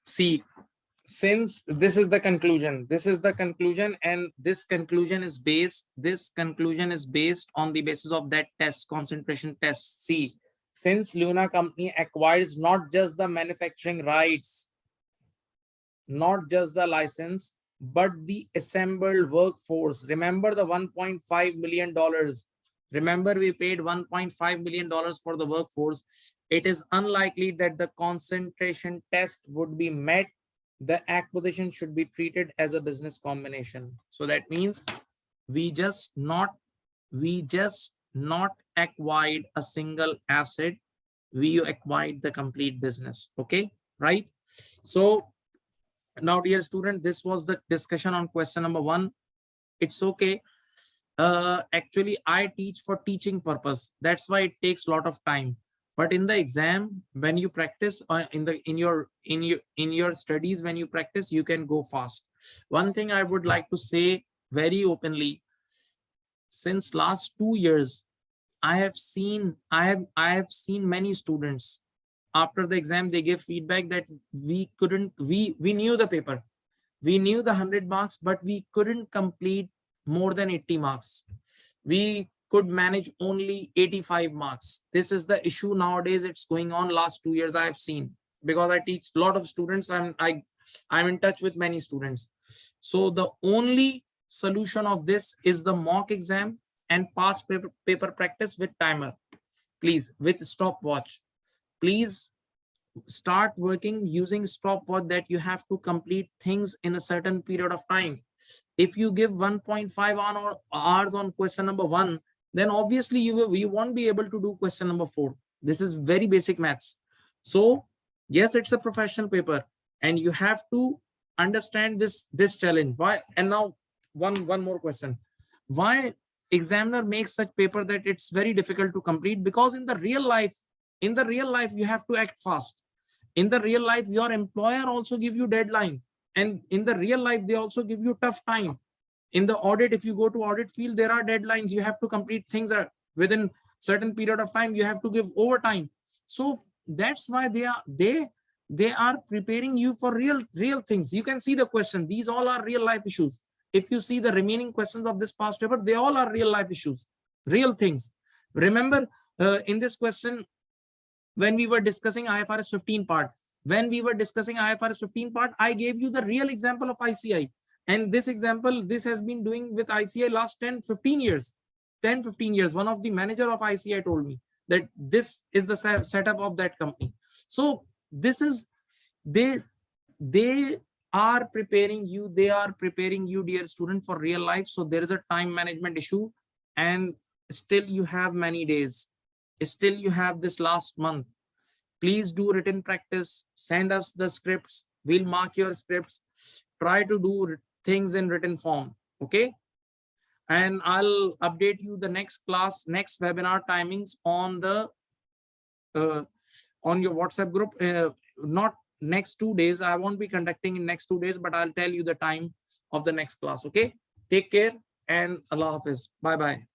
see, since this is the conclusion, and this conclusion is based on the basis of that test, concentration test. See, since Luna company acquires not just the manufacturing rights, not just the license, but the assembled workforce. Remember the $1.5 million. Remember, we paid $1.5 million for the workforce. It is unlikely that the concentration test would be met. The acquisition should be treated as a business combination. So that means we just not acquired a single asset. We acquired the complete business. Okay, right? So now, dear student, this was the discussion on question number 1. It's okay. Actually, I teach for teaching purpose. That's why it takes a lot of time. But in the exam, when you practice, in your studies, when you practice, you can go fast. One thing I would like to say very openly: since last 2 years, I have seen many students. After the exam, they give feedback that we knew the paper, we knew the 100 marks, but we couldn't complete more than 80 marks. We could manage only 85 marks. This is the issue nowadays. It's going on last 2 years. I have seen, because I teach a lot of students. I'm in touch with many students. So the only solution of this is the mock exam and past paper practice with timer. Please, with stopwatch. Please start working using stopwatch, that you have to complete things in a certain period of time. If you give 1.5 hours on question number 1, then obviously you won't be able to do question number 4. This is very basic maths. So yes, it's a professional paper, and you have to understand this challenge. Why? And now one more question: why examiner makes such paper that it's very difficult to complete? Because in the real life, you have to act fast. In the real life, your employer also give you deadline, and in the real life, they also give you tough time. In the audit, if you go to audit field, there are deadlines. You have to complete things within certain period of time. You have to give overtime. So that's why they are preparing you for real things. You can see the question. These all are real life issues. If you see the remaining questions of this past paper, they all are real life issues, real things. Remember, in this question, when we were discussing IFRS 15 part, I gave you the real example of ICAEW. And this example, this has been doing with ICAEW last 10-15 years. 10-15 years. One of the manager of ICAEW told me that this is the setup of that company. So this is, they are preparing you, dear student, for real life. So there is a time management issue, and still you have many days, still you have this last month. Please do written practice, send us the scripts, we'll mark your scripts, try to do things in written form. Okay, and I'll update you the next class, next webinar timings on the on your WhatsApp group. Not next 2 days, I won't be conducting in next 2 days, but I'll tell you the time of the next class. Okay, take care and Allah Hafiz. Bye bye.